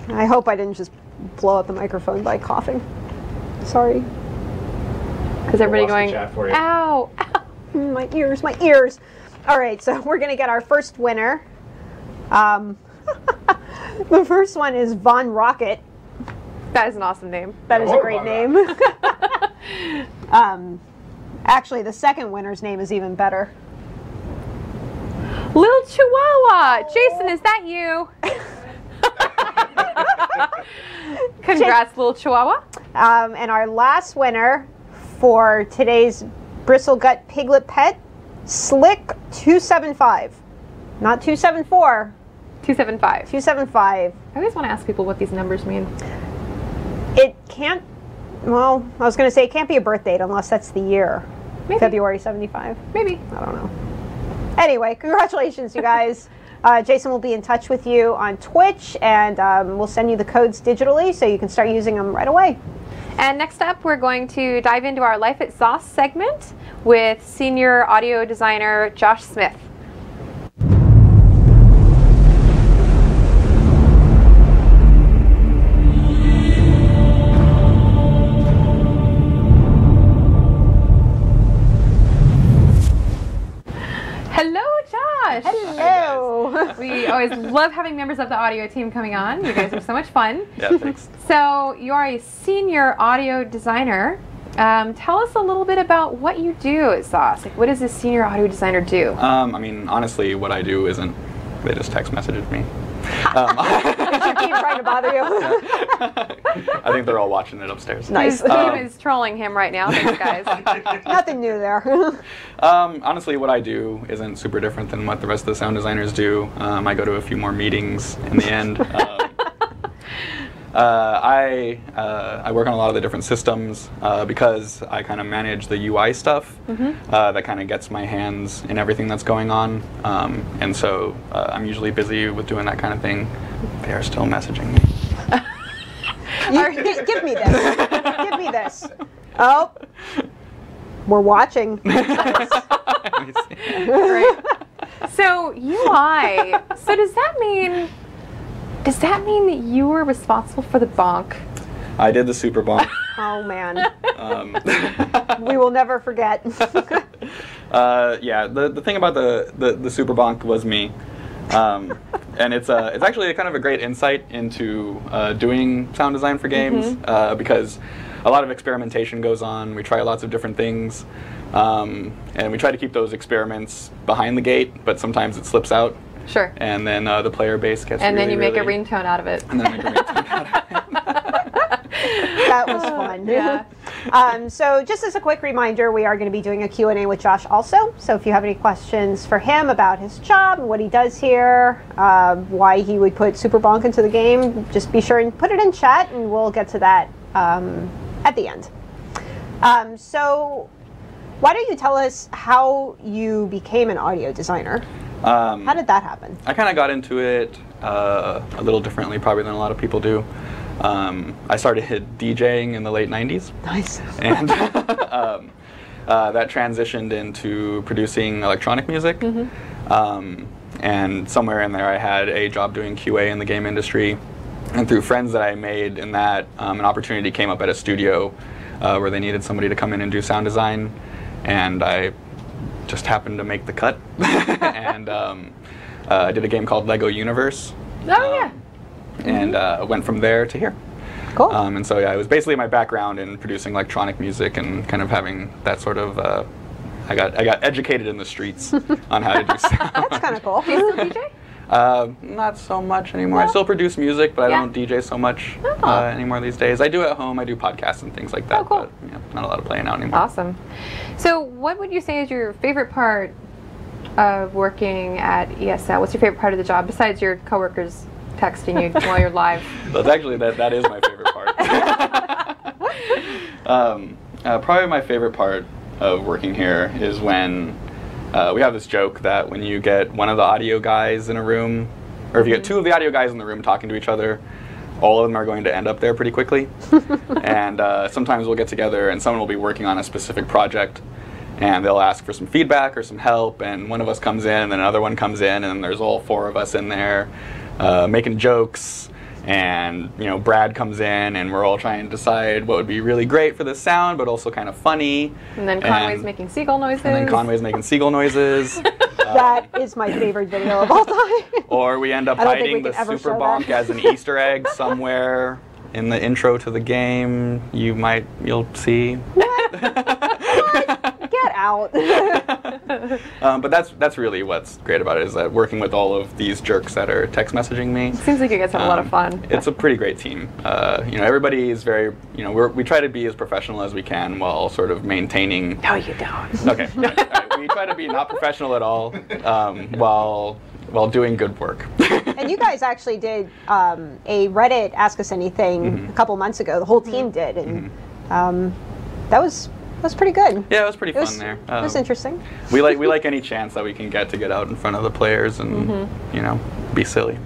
I hope I didn't just blow out the microphone by coughing. Sorry. Because everybody Lost the going, chat for you. ow, ow. My ears, my ears. All right, so we're going to get our first winner. The first one is Von Rocket. That is an awesome name. That is a Oh, great Von name. Actually, the second winner's name is even better. Lil Chihuahua. Jason, is that you? Congrats, Lil Chihuahua. And our last winner for today's Bristle Gut Piglet Pet, Slick 275. Not 274. 275. 275. I always want to ask people what these numbers mean. It can't, well, I was going to say it can't be a birth date unless that's the year. Maybe. February 75. Maybe. I don't know. Anyway, congratulations, you guys. Jason will be in touch with you on Twitch, and we'll send you the codes digitally so you can start using them right away. And next up, we're going to dive into our Life at Sauce segment with senior audio designer Josh Smith. Hello, Josh. Hello. We always love having members of the audio team coming on. You guys are so much fun. Yeah, thanks. So you are a senior audio designer. Tell us a little bit about what you do at Sauce. Like, what does a senior audio designer do? I mean, honestly, what I do isn't, they just text messaged me. They keep trying to bother you. I think they're all watching it upstairs. Nice. His team is trolling him right now. Thanks, guys. Nothing new there. Honestly, what I do isn't super different than what the rest of the sound designers do. I go to a few more meetings in the end. I work on a lot of the different systems because I kind of manage the UI stuff. That kind of gets my hands in everything that's going on. And so I'm usually busy with doing that kind of thing. They are still messaging me. Give me this. Give me this. Oh, we're watching. Great. So UI. So does that mean that you were responsible for the bonk? I did the super bonk. Oh man. We will never forget. Yeah, the thing about the super bonk was me. And it's actually kind of a great insight into doing sound design for games because a lot of experimentation goes on. We try lots of different things, and we try to keep those experiments behind the gate, but sometimes it slips out. Sure. And then the player base gets and then you make a really, ringtone out of it. And then I make a ringtone out of it. That was fun. Yeah. So just as a quick reminder, we are going to be doing a Q&A with Josh also. So if you have any questions for him about his job, what he does here, why he would put Super Bonk into the game, just be sure and put it in chat and we'll get to that at the end. So why don't you tell us how you became an audio designer? How did that happen? I kind of got into it a little differently probably than a lot of people do. I started DJing in the late 90s. Nice. And that transitioned into producing electronic music. And somewhere in there I had a job doing QA in the game industry. And through friends that I made in that, an opportunity came up at a studio where they needed somebody to come in and do sound design. And I just happened to make the cut. And I did a game called Lego Universe. Oh, yeah. And went from there to here. Cool. And so yeah, it was basically my background in producing electronic music and kind of having that sort of, I got educated in the streets on how to do sound. That's kind of cool. Do you still DJ? Not so much anymore. I still produce music, but I don't DJ so much anymore these days. I do at home. I do podcasts and things like that. Oh, cool. But yeah, not a lot of playing out anymore. Awesome. So what would you say is your favorite part of working at ESO? What's your favorite part of the job besides your coworkers texting you while you're live? Well, it's actually that is my favorite part. Probably my favorite part of working here is when we have this joke that when you get one of the audio guys in a room, or if you get two of the audio guys in the room talking to each other, all of them are going to end up there pretty quickly. And sometimes we'll get together and someone will be working on a specific project and they'll ask for some feedback or some help, and one of us comes in and then another one comes in and there's all four of us in there making jokes. And Brad comes in, and we're all trying to decide what would be really great for the sound, but also kind of funny. And then Conway's making seagull noises. And then Conway's making seagull noises. That is my favorite video of all time. Or we end up hiding the Super Bonk as an Easter egg somewhere in the intro to the game. You'll see. What? Get out. But that's really what's great about it, is that working with all of these jerks that are text messaging me. It seems like you guys have a lot of fun. It's a pretty great team. Everybody is very, we try to be as professional as we can while sort of maintaining. No, you don't. Okay. All right. We try to be not professional at all while doing good work. And you guys actually did a Reddit Ask Us Anything a couple months ago. The whole team did, and that was pretty good. Yeah, it was pretty fun there. It was interesting. We like any chance that we can get to get out in front of the players and be silly.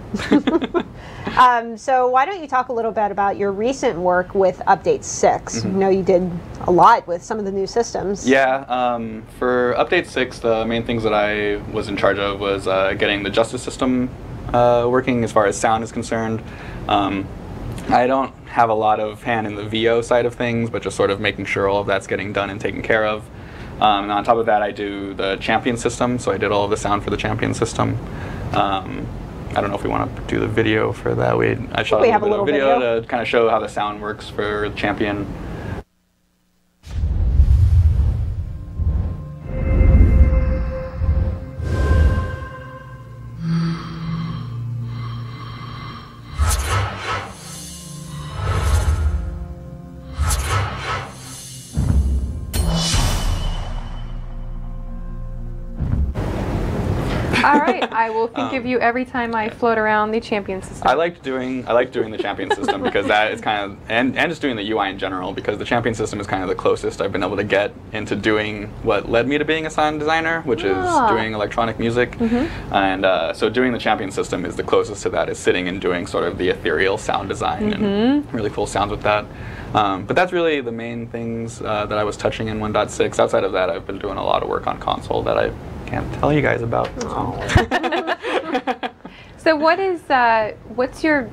So why don't you talk a little bit about your recent work with Update 6? You did a lot with some of the new systems. Yeah, for Update 6, the main things that I was in charge of was getting the justice system working as far as sound is concerned. I don't have a lot of hand in the VO side of things, but just sort of making sure all of that's getting done and taken care of. And on top of that, I do the champion system, so I did all of the sound for the champion system. I don't know if we want to do the video for that. I shot a little bit of video to kind of show how the sound works for the champion. All right, I will think of you every time I float around the champion system. I like doing the champion system because that is kind of, and just doing the UI in general, because the champion system is kind of the closest I've been able to get into doing what led me to being a sound designer, which is doing electronic music. And so doing the champion system is the closest to that, is sitting and doing sort of the ethereal sound design and really cool sounds with that. But that's really the main things that I was touching in 1.6. Outside of that, I've been doing a lot of work on console that I can't tell you guys about. So what's your,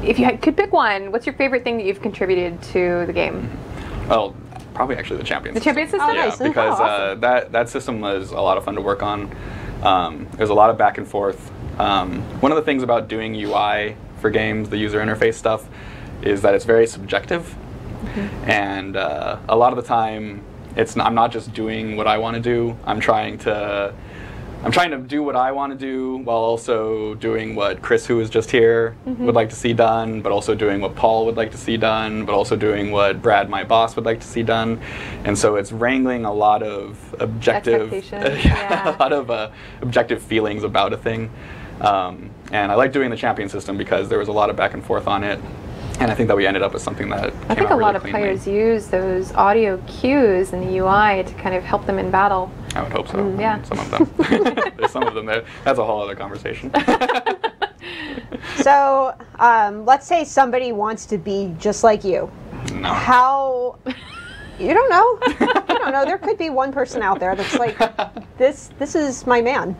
if you could pick one, what's your favorite thing that you've contributed to the game? Well, probably actually the champion system. The champion system? Oh, nice. Yeah, because awesome. that system was a lot of fun to work on. There's a lot of back and forth. One of the things about doing UI for games, the user interface stuff, is that it's very subjective. And a lot of the time, I'm not just doing what I want to do. I'm trying to do what I want to do while also doing what Chris, who was just here, would like to see done, but also doing what Paul would like to see done, but also doing what Brad, my boss, would like to see done. And so it's wrangling a lot of objective, a lot of objective feelings about a thing. And I like doing the champion system because there was a lot of back and forth on it. And I think that we ended up with something that I think a lot of players use those audio cues in the UI to kind of help them in battle. I would hope so. Yeah. Some of them. There's some of them there. That's a whole other conversation. So let's say somebody wants to be just like you. No. How? You don't know. You don't know. There could be one person out there that's like, this is my man.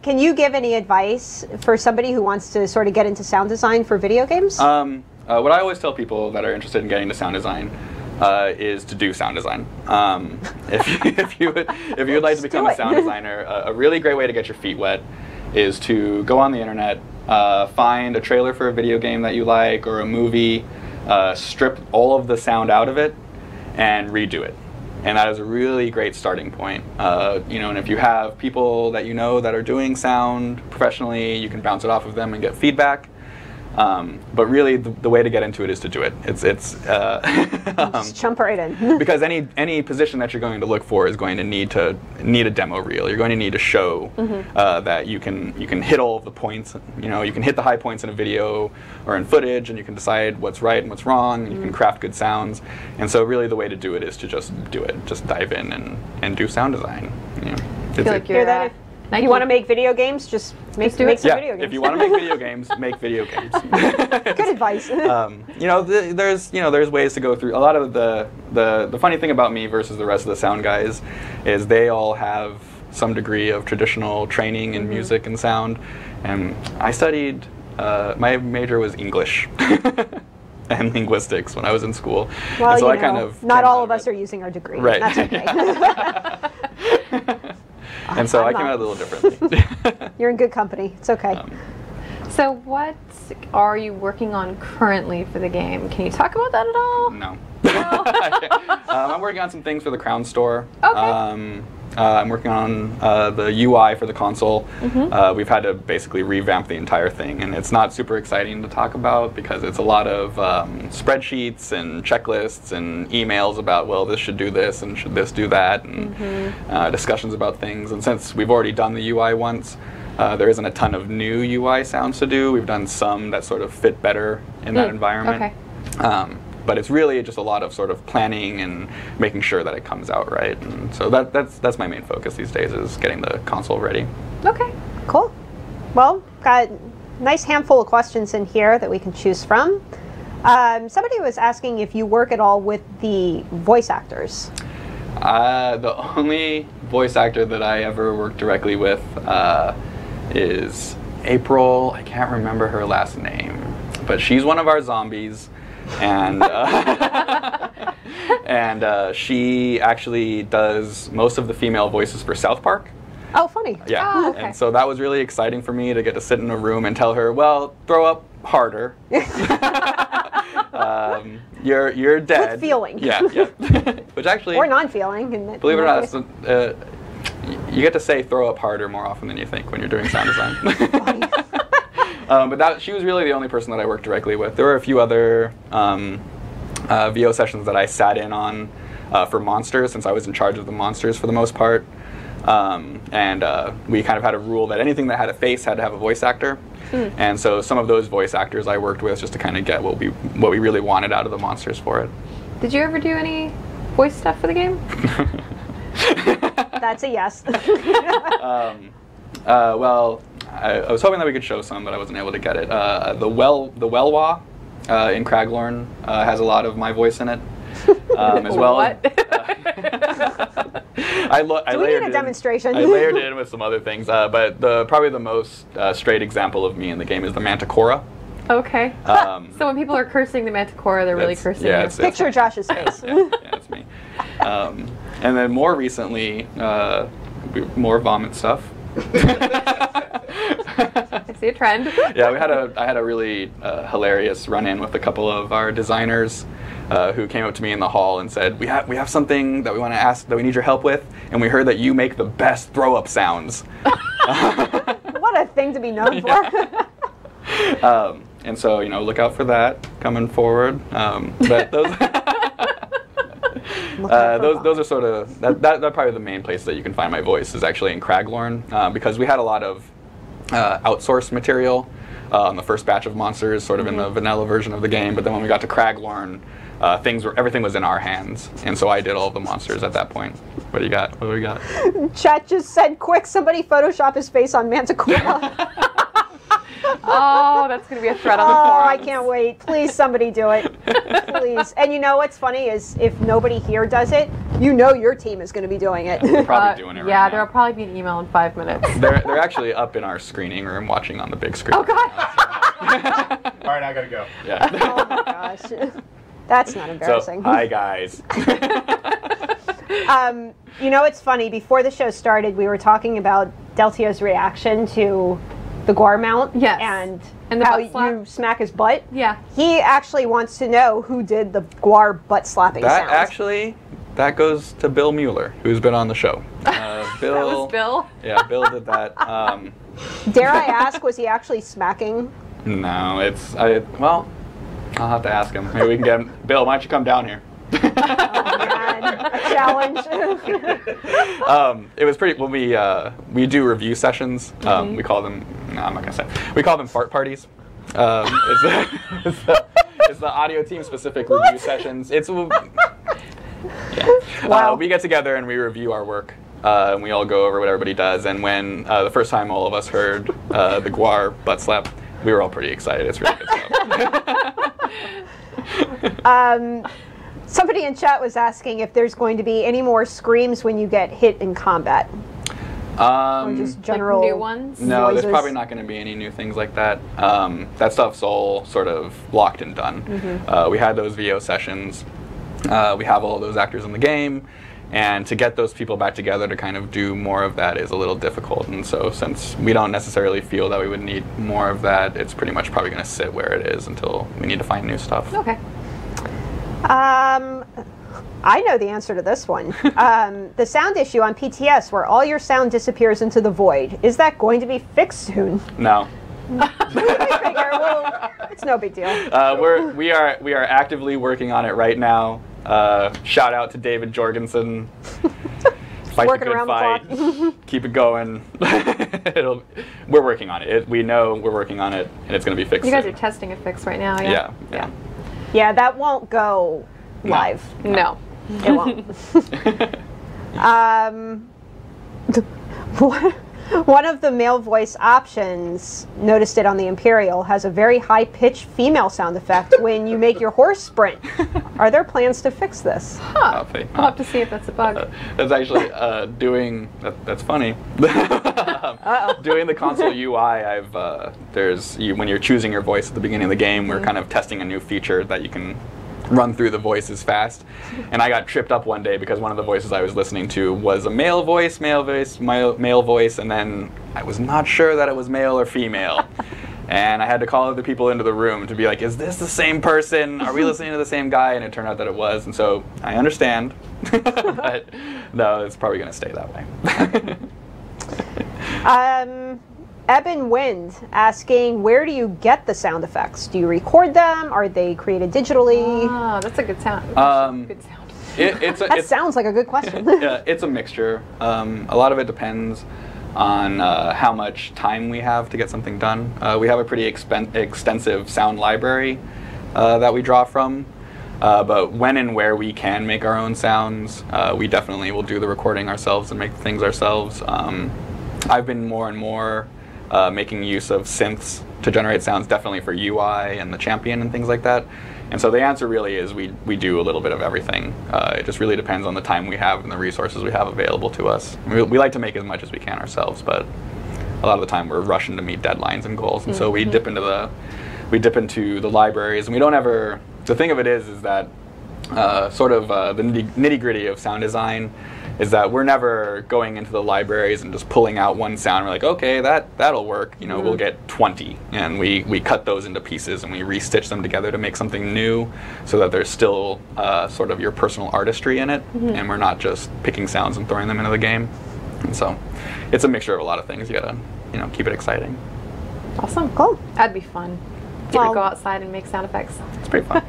Can you give any advice for somebody who wants to sort of get into sound design for video games? What I always tell people that are interested in getting into sound design is to do sound design. If you would like to become a sound designer, a really great way to get your feet wet is to go on the internet, find a trailer for a video game that you like or a movie, strip all of the sound out of it, and redo it. And that is a really great starting point. And if you have people that you know that are doing sound professionally, you can bounce it off of them and get feedback. But really, the way to get into it is to do it. Just jump right in. Because any position that you're going to look for is going to need a demo reel. You're going to need to show that you can hit all of the points. You can hit the high points in a video or in footage, and you can decide what's right and what's wrong. And you can craft good sounds. And so, really, the way to do it is to just do it. Just dive in and do sound design. I feel like you're that. If you want to make video games, just make some video games. If you want to make video games, make video games. Good advice. There's ways to go through. A lot of the funny thing about me versus the rest of the sound guys is they all have some degree of traditional training in music and sound. And I studied, my major was English and linguistics when I was in school. Well, and so not all of us are using our degree. Right. That's okay. And so I came out a little differently. You're in good company. It's okay. So what are you working on currently for the game? Can you talk about that at all? No. I'm working on some things for the Crown Store. Okay. I'm working on the UI for the console. We've had to basically revamp the entire thing, and it's not super exciting to talk about because it's a lot of spreadsheets and checklists and emails about, well, this should do this and should this do that, and discussions about things. And since we've already done the UI once, there isn't a ton of new UI sounds to do. We've done some that sort of fit better in that environment. Okay. But it's really just a lot of sort of planning and making sure that it comes out right. And so that's my main focus these days, is getting the console ready. Okay, cool. Well, got a nice handful of questions in here that we can choose from. Somebody was asking if you work at all with the voice actors. The only voice actor that I ever worked directly with is April. I can't remember her last name, but she's one of our zombies. And she actually does most of the female voices for South Park. Oh, funny. Yeah. Oh, okay. And so that was really exciting for me to get to sit in a room and tell her, well, throw up harder. You're dead. With feeling. Yeah. Which actually, or non-feeling. In that, believe it or not, you get to say throw up harder more often than you think when you're doing sound design. But she was really the only person that I worked directly with. There were a few other VO sessions that I sat in on for monsters, since I was in charge of the monsters for the most part. And we kind of had a rule that anything that had a face had to have a voice actor. And so some of those voice actors I worked with just to kind of get what we really wanted out of the monsters for it. Did you ever do any voice stuff for the game? That's a yes. Well, I was hoping that we could show some, but I wasn't able to get it. The Welwa in Craglorn has a lot of my voice in it, as well. What? Do we need a demonstration? I layered it in with some other things, but probably the most straight example of me in the game is the Manticora. Okay. So when people are cursing the Manticora, they're really cursing you. Picture Josh's face. Yeah, it's me. And then more recently, more vomit stuff. I see a trend. Yeah, I had a really hilarious run-in with a couple of our designers who came up to me in the hall and said, we have something that we want to ask, that we need your help with, and we heard that you make the best throw-up sounds. What a thing to be known for. And so, look out for that coming forward. But those those are sort of that's probably the main place that you can find my voice, is actually in Craglorn, because we had a lot of outsourced material on the first batch of monsters, sort of in the vanilla version of the game. But then when we got to Craglorn, everything was in our hands, and so I did all of the monsters at that point. What do you got? What do we got? Chat just said, "Quick, somebody Photoshop his face on Manticora." Oh, that's going to be a threat on the forums. Oh, I can't wait. Please, somebody do it. Please. And what's funny is if nobody here does it, your team is going to be doing it. They're probably doing it right yeah, now. there'll probably be an email in 5 minutes. They're actually up in our screening room watching on the big screen. Oh, God. All right, I gotta go. Yeah. Oh, my gosh. That's not embarrassing. So, hi, guys. It's funny. Before the show started, we were talking about Deltio's reaction to the Guar mount. Yes. And the how butt slap? you smack his butt. Yeah. He actually wants to know who did the Guar butt slapping sounds. That goes to Bill Mueller, who's been on the show. Bill. That was Bill? Yeah, Bill did that. Dare I ask, was he actually smacking? No, I'll have to ask him. Maybe we can get him. Bill, why don't you come down here? Oh, man. A challenge. It was pretty. When we do review sessions, we call them. No, I'm not gonna say. We call them fart parties. It's the audio team specific review sessions. Wow. We get together and we review our work. And we all go over what everybody does. And when the first time all of us heard the Guar butt slap, we were all pretty excited. It's really good stuff. Somebody in chat was asking if there's going to be any more screams when you get hit in combat. Or just general new ones? No, noises. there's probably not going to be any new things like that. That stuff's all sort of locked and done. We had those VO sessions. We have all those actors in the game. And to get those people back together to kind of do more of that is a little difficult. And so since we don't necessarily feel that we would need more of that, it's pretty much probably going to sit where it is until we need to find new stuff. Okay. I know the answer to this one. The sound issue on PTS where all your sound disappears into the void. Is that going to be fixed soon? No. We figure, well, it's no big deal. We are actively working on it right now. Shout out to David Jorgensen. Fight Working the good around the fight. clock. Keep it going. We're working on it. We know we're working on it, and it's going to be fixed You guys are soon. testing a fix right now, yeah? Yeah. Yeah, that won't go live. No. It won't. One of the male voice options, noticed it on the Imperial, has a very high-pitched female sound effect when you make your horse sprint. Are there plans to fix this? Huh. I'll have to see if that's a bug. That's actually that's funny. Doing the console UI, when you're choosing your voice at the beginning of the game, we're kind of testing a new feature that you can run through the voices fast. And I got tripped up one day because one of the voices I was listening to was a male voice, and then I was not sure that it was male or female. And I had to call other people into the room to be like, is this the same person? Are we listening to the same guy? And it turned out that it was. And so I understand. But no, it's probably going to stay that way. Ebb and Wind asking, where do you get the sound effects? Do you record them? Are they created digitally? Oh, that's a good sound. Good sound. That sounds like a good question. Yeah, it's a mixture. A lot of it depends on how much time we have to get something done. We have a pretty extensive sound library that we draw from. But when and where we can make our own sounds, we definitely will do the recording ourselves and make things ourselves. I've been more and more making use of synths to generate sounds, definitely for UI and the champion and things like that. And so the answer really is we do a little bit of everything. It just really depends on the time we have and the resources we have available to us. We like to make as much as we can ourselves, but a lot of the time we're rushing to meet deadlines and goals. And so we dip into the libraries, and we don't ever. The thing of it is that sort of the nitty-gritty of sound design is that we're never going into the libraries and just pulling out one sound. We're like, okay, that'll work. We'll get 20, and we cut those into pieces and we restitch them together to make something new, so that there's still sort of your personal artistry in it, and we're not just picking sounds and throwing them into the game. And so it's a mixture of a lot of things. You gotta keep it exciting. Awesome. Cool. That'd be fun. Get to go outside and make sound effects. It's pretty fun.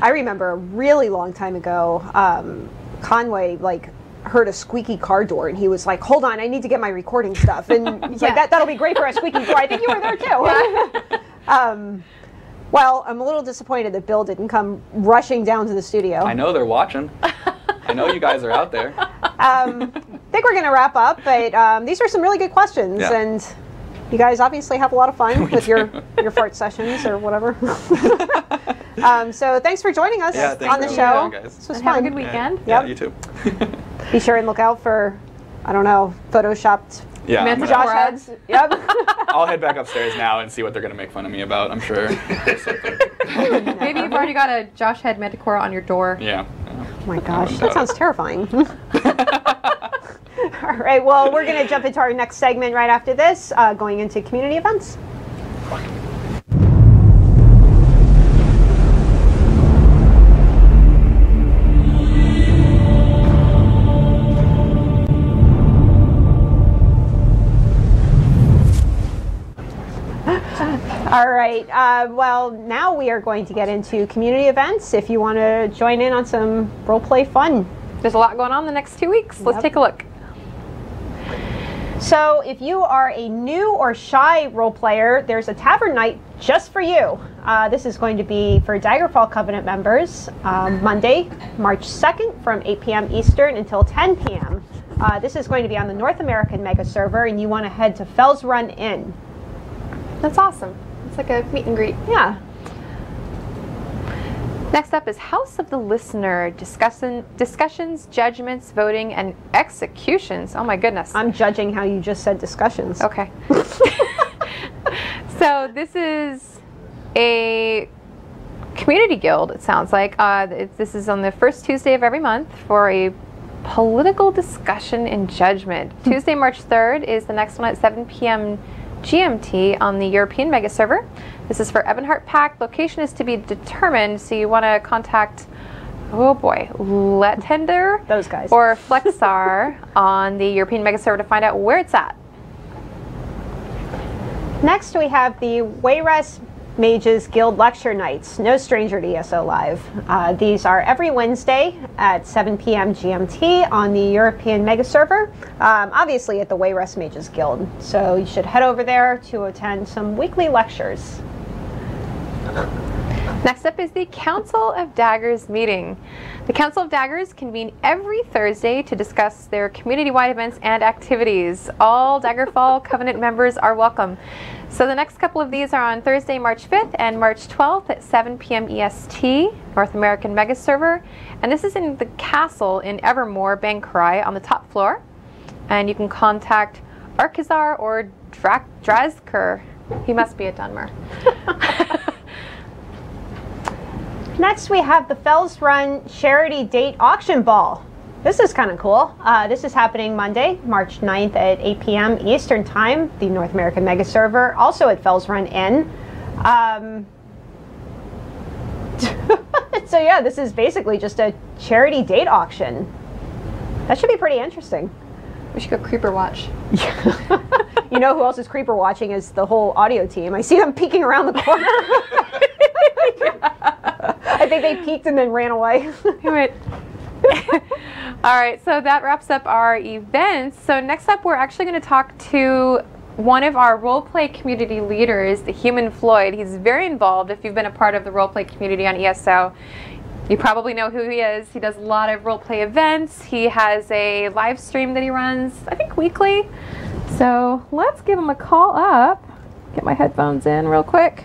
I remember a really long time ago, Conway heard a squeaky car door, and he was like, hold on, I need to get my recording stuff. And he's like, that'll be great for a squeaky door. I think you were there too. Well, I'm a little disappointed that Bill didn't come rushing down to the studio. I know they're watching. I know you guys are out there. I think we're going to wrap up, but these are some really good questions, and you guys obviously have a lot of fun with your fart sessions or whatever. So thanks for joining us on the show. This was fun. Have a good weekend. Yeah, you too. Be sure and look out for, I don't know, photoshopped Josh heads. Yep. I'll head back upstairs now and see what they're going to make fun of me about, I'm sure. Maybe you've already got a Josh head Manticore on your door. Yeah. Oh my gosh, that sounds terrifying. All right, well, we're going to jump into our next segment right after this, going into community events. All right, well, now we are going to get into community events. If you want to join in on some roleplay fun. There's a lot going on the next 2 weeks. Let's take a look. So if you are a new or shy role player, there's a tavern night just for you. This is going to be for Daggerfall Covenant members, Monday, March 2nd from 8 p.m. Eastern until 10 p.m. This is going to be on the North American Mega Server, and you want to head to Fells Run Inn. That's awesome. It's like a meet and greet. Yeah. Next up is House of the Listener, discussions, judgments, voting, and executions. Oh my goodness. I'm judging how you just said discussions. Okay. So this is a community guild, it sounds like. This is on the first Tuesday of every month for a political discussion and judgment. Tuesday, March 3rd is the next one at 7 p.m. GMT on the European Mega Server. This is for Ebonheart Pact. Location is to be determined, so you want to contact oh boy, Lettender, Those guys. or Flexar on the European Mega Server to find out where it's at. Next, we have the Wayres Mages Guild Lecture Nights. No stranger to ESO Live. These are every Wednesday at 7 p.m. GMT on the European Mega Server, obviously at the Wayres Mages Guild. So you should head over there to attend some weekly lectures. Next up is the Council of Daggers meeting. The Council of Daggers convene every Thursday to discuss their community-wide events and activities. All Daggerfall Covenant members are welcome. So the next couple of these are on Thursday, March 5th and March 12th at 7 p.m. EST, North American Mega Server. And this is in the castle in Evermore, Bankarai, on the top floor. And you can contact Arkazar or Drazker. He must be a Dunmer. Next, we have the Fells Run Charity Date Auction Ball. This is kind of cool. This is happening Monday, March 9th at 8 p.m. Eastern Time, the North American Mega Server, also at Fells Run Inn. So yeah, this is basically just a charity date auction. That should be pretty interesting. We should go creeper watch. You know who else is creeper watching is the whole audio team. I see them peeking around the corner. I think they peeked and then ran away. All right, so that wraps up our events. So next up, we're actually going to talk to one of our roleplay community leaders, the Human Floyd. He's very involved. If you've been a part of the roleplay community on ESO, you probably know who he is. He does a lot of roleplay events. He has a live stream that he runs, I think, weekly. So let's give him a call up. Get my headphones in real quick.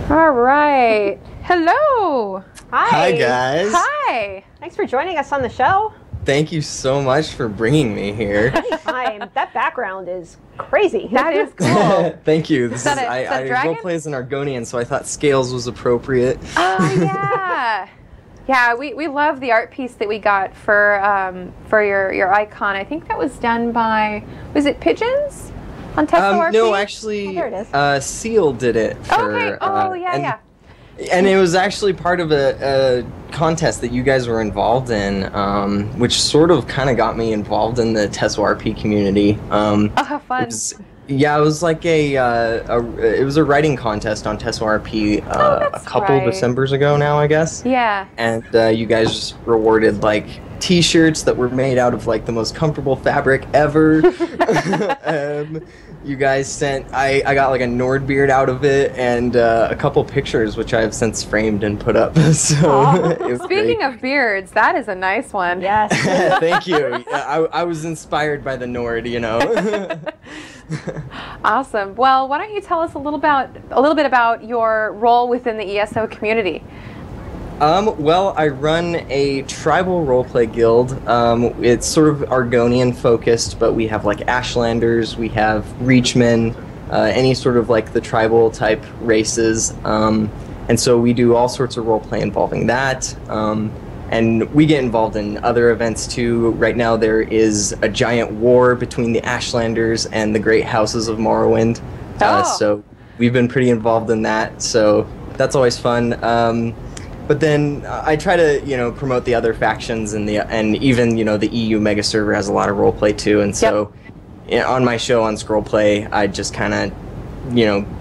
All right. Hello. Hi. Hi, guys. Hi. Thanks for joining us on the show. Thank you so much for bringing me here. Anytime. That background is crazy. That is cool. Thank you. This that is a- I is that a dragon? roleplay as an Argonian, so I thought scales was appropriate. Oh yeah. Yeah, we love the art piece that we got for your icon. I think that was done by, was it Pigeons on Tesla RP? No, actually, Oh, there it is. Seal did it. For, Okay. Oh yeah, and, yeah. And it was actually part of a contest that you guys were involved in, which sort of kind of got me involved in the Tesla RP community. Oh, how fun. Yeah, it was like it was a writing contest on Tesla RP a couple right. Decembers ago now, I guess. Yeah. And you guys rewarded like T-shirts that were made out of like the most comfortable fabric ever. You guys sent I got like a Nord beard out of it and a couple pictures which I have since framed and put up. So it was Speaking great. of beards, that is a nice one. Yes. Thank you. I was inspired by the Nord, you know. Awesome. Well, why don't you tell us a little bit about your role within the ESO community? Well, I run a tribal roleplay guild. It's sort of Argonian focused, but we have like Ashlanders, we have Reachmen, any sort of like the tribal type races. And so we do all sorts of roleplay involving that. And we get involved in other events too. Right now there is a giant war between the Ashlanders and the Great Houses of Morrowind. So we've been pretty involved in that. So that's always fun. But then I try to, promote the other factions and even, the EU mega server has a lot of roleplay too. And so on my show on Scrollplay, I just kind of,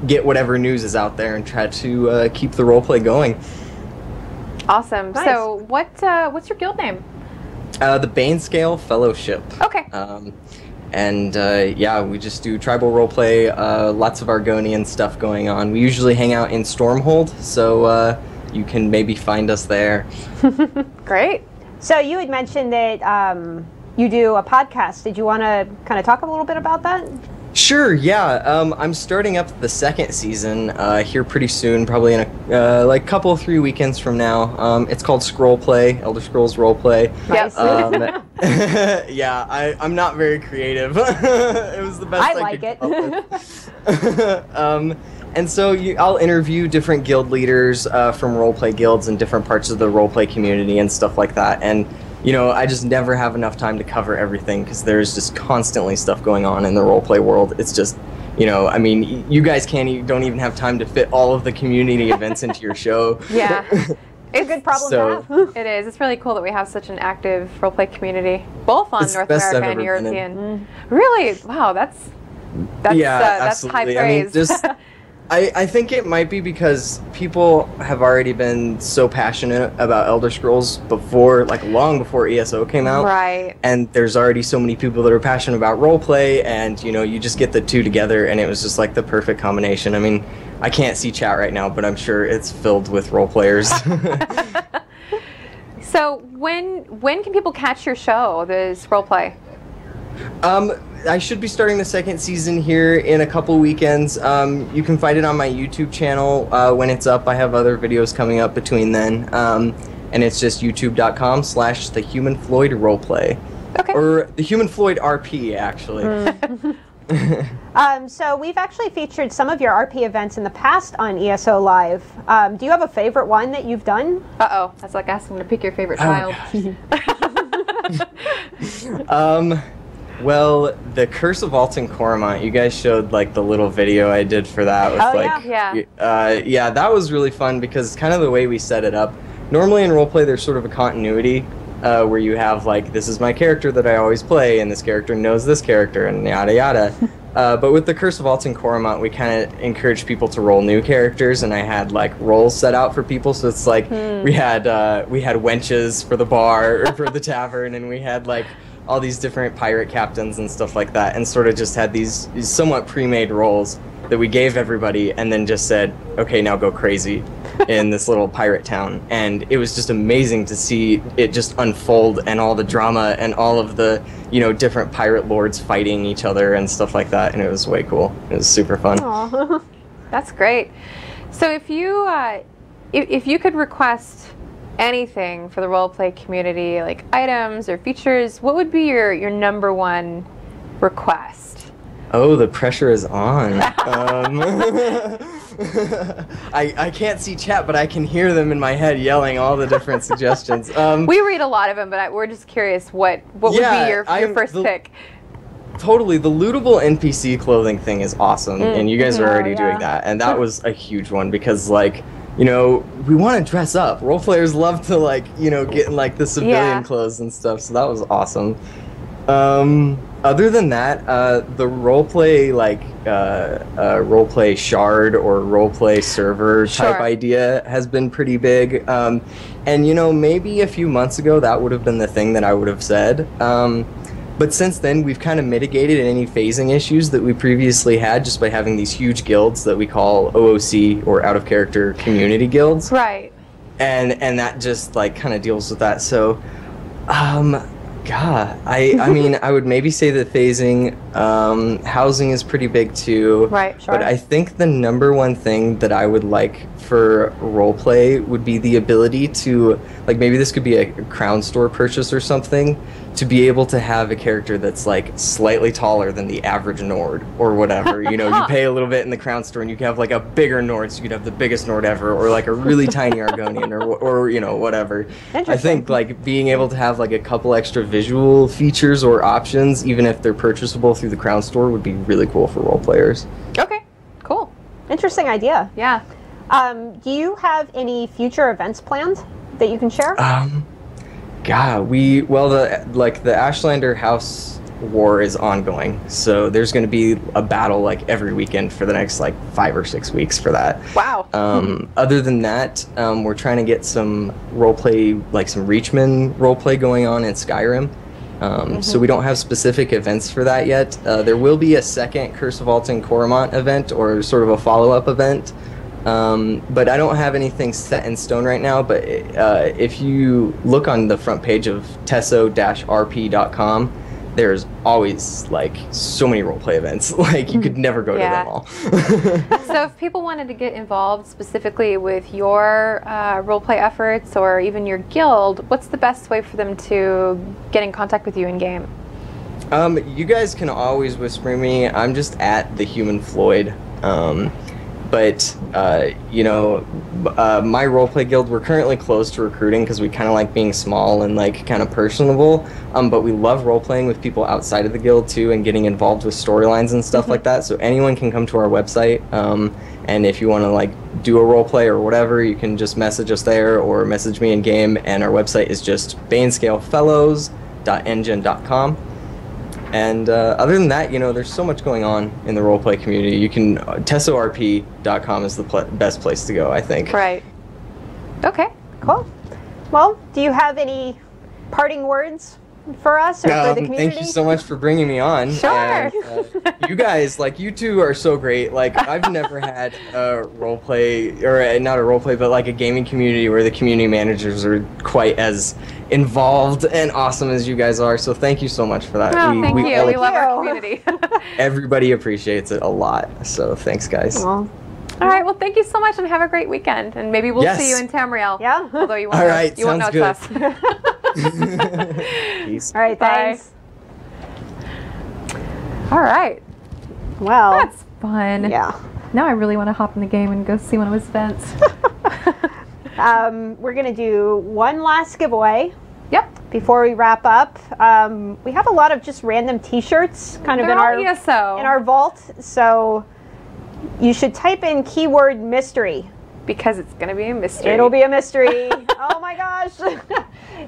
get whatever news is out there and try to keep the roleplay going. Awesome. Nice. So what's your guild name? The Banescale Fellowship. Okay. We just do tribal roleplay, lots of Argonian stuff going on. We usually hang out in Stormhold, so you can maybe find us there. Great. So you had mentioned that you do a podcast. Did you want to kind of talk a little bit about that? Sure, yeah. I'm starting up the second season here pretty soon, probably in a couple 3 weekends from now. It's called Scrollplay, Elder Scrolls Roleplay. Nice. I'm not very creative. It was the best I I like could it. come up with. And so I'll interview different guild leaders from roleplay guilds in different parts of the roleplay community and stuff like that. And I just never have enough time to cover everything because there's just constantly stuff going on in the roleplay world. It's just, you know, I mean, you guys don't even have time to fit all of the community events into your show. Yeah. It's a good problem So- to have. It is. It's really cool that we have such an active roleplay community, both on It's the North best I've America and ever been in. European. Really? Wow, that's that's high absolutely. praise. I mean, just I think it might be because people have already been so passionate about Elder Scrolls before, like long before ESO came out. Right. And there's already so many people that are passionate about roleplay, and you know, you just get the two together, and it was just like the perfect combination. I mean, I can't see chat right now, but I'm sure it's filled with role players. So when can people catch your show, this roleplay? I should be starting the second season here in a couple weekends. You can find it on my YouTube channel when it's up. I have other videos coming up between then. And it's just youtube.com/thehumanfloydroleplay. Okay. Or the Human Floyd RP, actually. So we've actually featured some of your RP events in the past on ESO Live. Do you have a favorite one that you've done? Uh-oh. That's like asking to pick your favorite child. Well, the Curse of Alton Coromant, you guys showed like the little video I did for that. With, Yeah. That was really fun because kind of the way we set it up. Normally in roleplay, there's sort of a continuity where you have like, this is my character that I always play, and this character knows this character, and yada yada. But with the Curse of Alton Coromant, we kind of encouraged people to roll new characters, and I had like roles set out for people. So it's like we had wenches for the bar or for the tavern, and we had like all these different pirate captains and stuff like that, and sort of just had these somewhat pre-made roles that we gave everybody, and then just said, okay, now go crazy in this little pirate town. And it was just amazing to see it just unfold, and all the drama and all of the, you know, different pirate lords fighting each other and stuff like that, and it was way cool. It was super fun. Aw. That's great. So if you could request anything for the roleplay community, like items or features, what would be your number one request? Oh, the pressure is on. I can't see chat, but I can hear them in my head yelling all the different suggestions. We read a lot of them, but we're just curious what would be your first pick? Totally, the lootable NPC clothing thing is awesome, and you guys are already yeah. doing that, and that was a huge one because, like, you know, we want to dress up. Role players love to, like, you know, get in like the civilian clothes and stuff, so that was awesome. Other than that, the roleplay, like, roleplay shard or roleplay server type idea has been pretty big. And, you know, maybe a few months ago that would have been the thing that I would have said. But since then, we've kind of mitigated any phasing issues that we previously had just by having these huge guilds that we call OOC, or out of character community guilds. Right. And that just, like, kind of deals with that. So, God, I mean, I would maybe say that phasing, housing is pretty big too. Right, sure. But I think the number one thing that I would like for roleplay would be the ability to, like, maybe this could be a Crown Store purchase or something, to be able to have a character that's like slightly taller than the average Nord or whatever. You know, you pay a little bit in the Crown Store and you can have like a bigger Nord, so you could have the biggest Nord ever, or like a really tiny Argonian, or you know, whatever. I think like being able to have like a couple extra visual features or options, even if they're purchasable through the Crown Store, would be really cool for role players. Okay, cool. Interesting idea. Yeah. Do you have any future events planned that you can share? God, the Ashlander House War is ongoing, so there's going to be a battle like every weekend for the next like 5 or 6 weeks for that. Wow. Other than that, we're trying to get some roleplay, like some Reachman roleplay going on in Skyrim. So we don't have specific events for that yet. There will be a second Curse of Alton Coromant event, or sort of a follow-up event. But I don't have anything set in stone right now, but if you look on the front page of tesso-rp.com, there's always like so many roleplay events. Like you could never go to them all. So if people wanted to get involved specifically with your roleplay efforts, or even your guild, what's the best way for them to get in contact with you in game? You guys can always whisper me. I'm just at the Human Floyd. But you know, my roleplay guild, we're currently closed to recruiting because we kind of like being small and like kind of personable. But we love role playing with people outside of the guild too, and getting involved with storylines and stuff like that. So anyone can come to our website, and if you want to like do a role play or whatever, you can just message us there or message me in game. And our website is just banescalefellows.engine.com. And other than that, you know, there's so much going on in the roleplay community. You can tessorp.com is the best place to go, I think. Right. Okay. Cool. Well, do you have any parting words for us or for the community? Thank you so much for bringing me on. Sure. And, you guys, like, you two are so great. Like, I've never had a roleplay, or not a roleplay, but like a gaming community where the community managers are quite as involved and awesome as you guys are. So thank you so much for that. Oh, thank you. We love our community. Everybody appreciates it a lot. So thanks, guys. Well, all right. Well, thank you so much, and have a great weekend. And maybe we'll see you in Tamriel. Yeah. Although you won't. All right. You won't know Sounds it's us. Peace. all right, thanks. All right. Well, That's fun. yeah. Now I really want to hop in the game and go see one of his events. We're going to do one last giveaway. Yep. Before we wrap up. We have a lot of just random t-shirts kind of They're in all our ESO. in our vault. So you should type in keyword mystery. Because it's going to be a mystery. It'll be a mystery. Oh my gosh.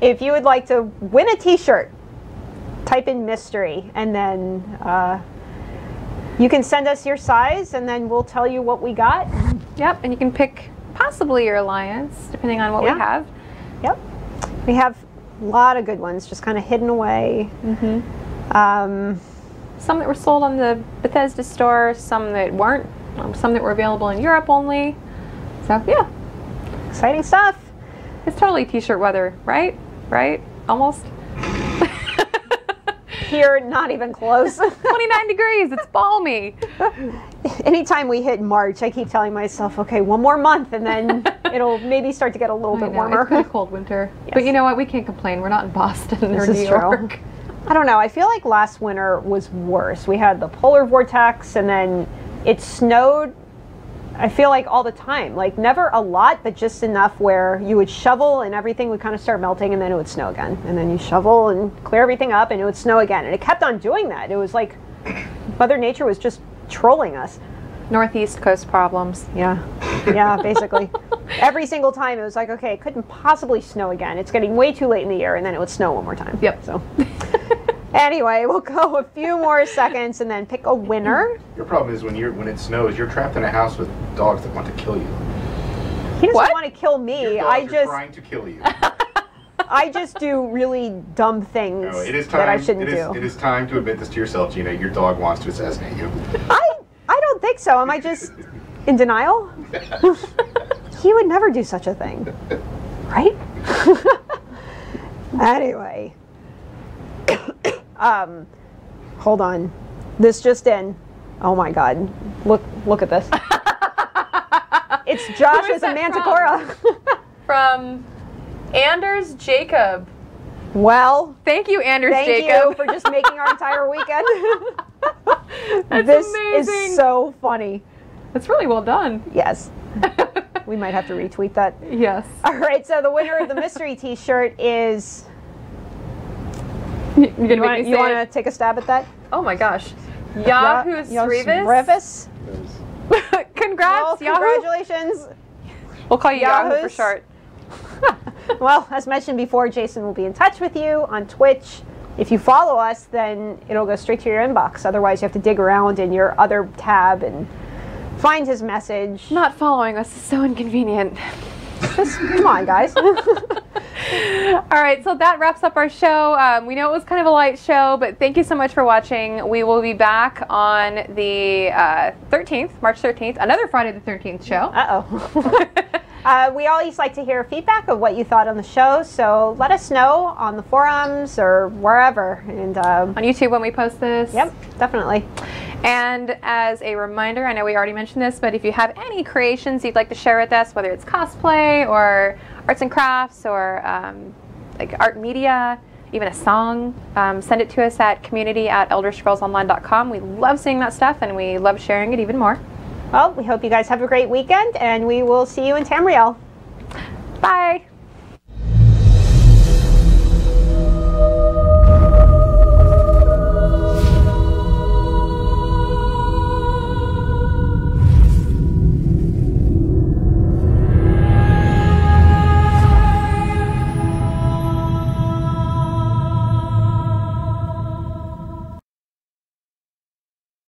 If you would like to win a t-shirt, type in mystery, and then you can send us your size, and then we'll tell you what we got. Yep. And you can pick possibly your alliance, depending on what Yeah. we have. Yep. We have a lot of good ones just kind of hidden away. Some that were sold on the Bethesda store, some that weren't, some that were available in Europe only. So, yeah. Exciting stuff. It's totally t-shirt weather, right? Right? Almost. Here, not even close. 29 degrees. It's balmy. Anytime we hit March, I keep telling myself, okay, one more month, and then it'll maybe start to get a little bit warmer. It's been a cold winter. But you know what? We can't complain. We're not in Boston or This New is true. York. I don't know. I feel like last winter was worse. We had the polar vortex, and then it snowed, I feel like all the time. Like never a lot, but just enough where you would shovel and everything would kind of start melting, and then it would snow again. And then you shovel and clear everything up, and it would snow again. And it kept on doing that. It was like Mother Nature was just trolling us. Northeast Coast problems. Yeah. Yeah, basically. Every single time it was like, okay, it couldn't possibly snow again. It's getting way too late in the year, and then it would snow one more time. Yep. So anyway, we'll go a few more seconds and then pick a winner. Your problem is when it snows, you're trapped in a house with dogs that want to kill you. He doesn't What? want to kill me. Your dogs are trying to kill you. I just do really dumb things No, it is time. that I shouldn't do. It is time to admit this to yourself, Gina. Your dog wants to assassinate you. I don't think so. Am I just in denial? He would never do such a thing. Right? Anyway. Hold on. This just in. Oh my god. Look at this. It's Josh Who as is a that manticora. From Anders Jacob. Well, Thank you, Anders thank Jacob. you for just making our entire weekend. That's This amazing. is so funny. That's really well done. Yes. We might have to retweet that. Yes. All right, so the winner of the mystery t-shirt is... You're gonna make me You say want it? to take a stab at that? Oh my gosh. Yahoo Revis? Congrats, Well, Yahoo. congratulations. We'll call you Yahoo for Yahoos. short. Well, as mentioned before, Jason will be in touch with you on Twitch. If you follow us, then it'll go straight to your inbox. Otherwise, you have to dig around in your other tab and find his message. Not following us is so inconvenient. Just come on, guys. All right, so that wraps up our show. We know it was kind of a light show, but thank you so much for watching. We will be back on the 13th, March 13th, another Friday the 13th show. Uh-oh. We always like to hear feedback of what you thought on the show, so let us know on the forums or wherever. And On YouTube when we post this. Yep, definitely. And as a reminder, I know we already mentioned this, but if you have any creations you'd like to share with us, whether it's cosplay or arts and crafts or like art media, even a song, send it to us at community@elderscrollsonline.com. We love seeing that stuff and we love sharing it even more. Well, we hope you guys have a great weekend, and we will see you in Tamriel. Bye.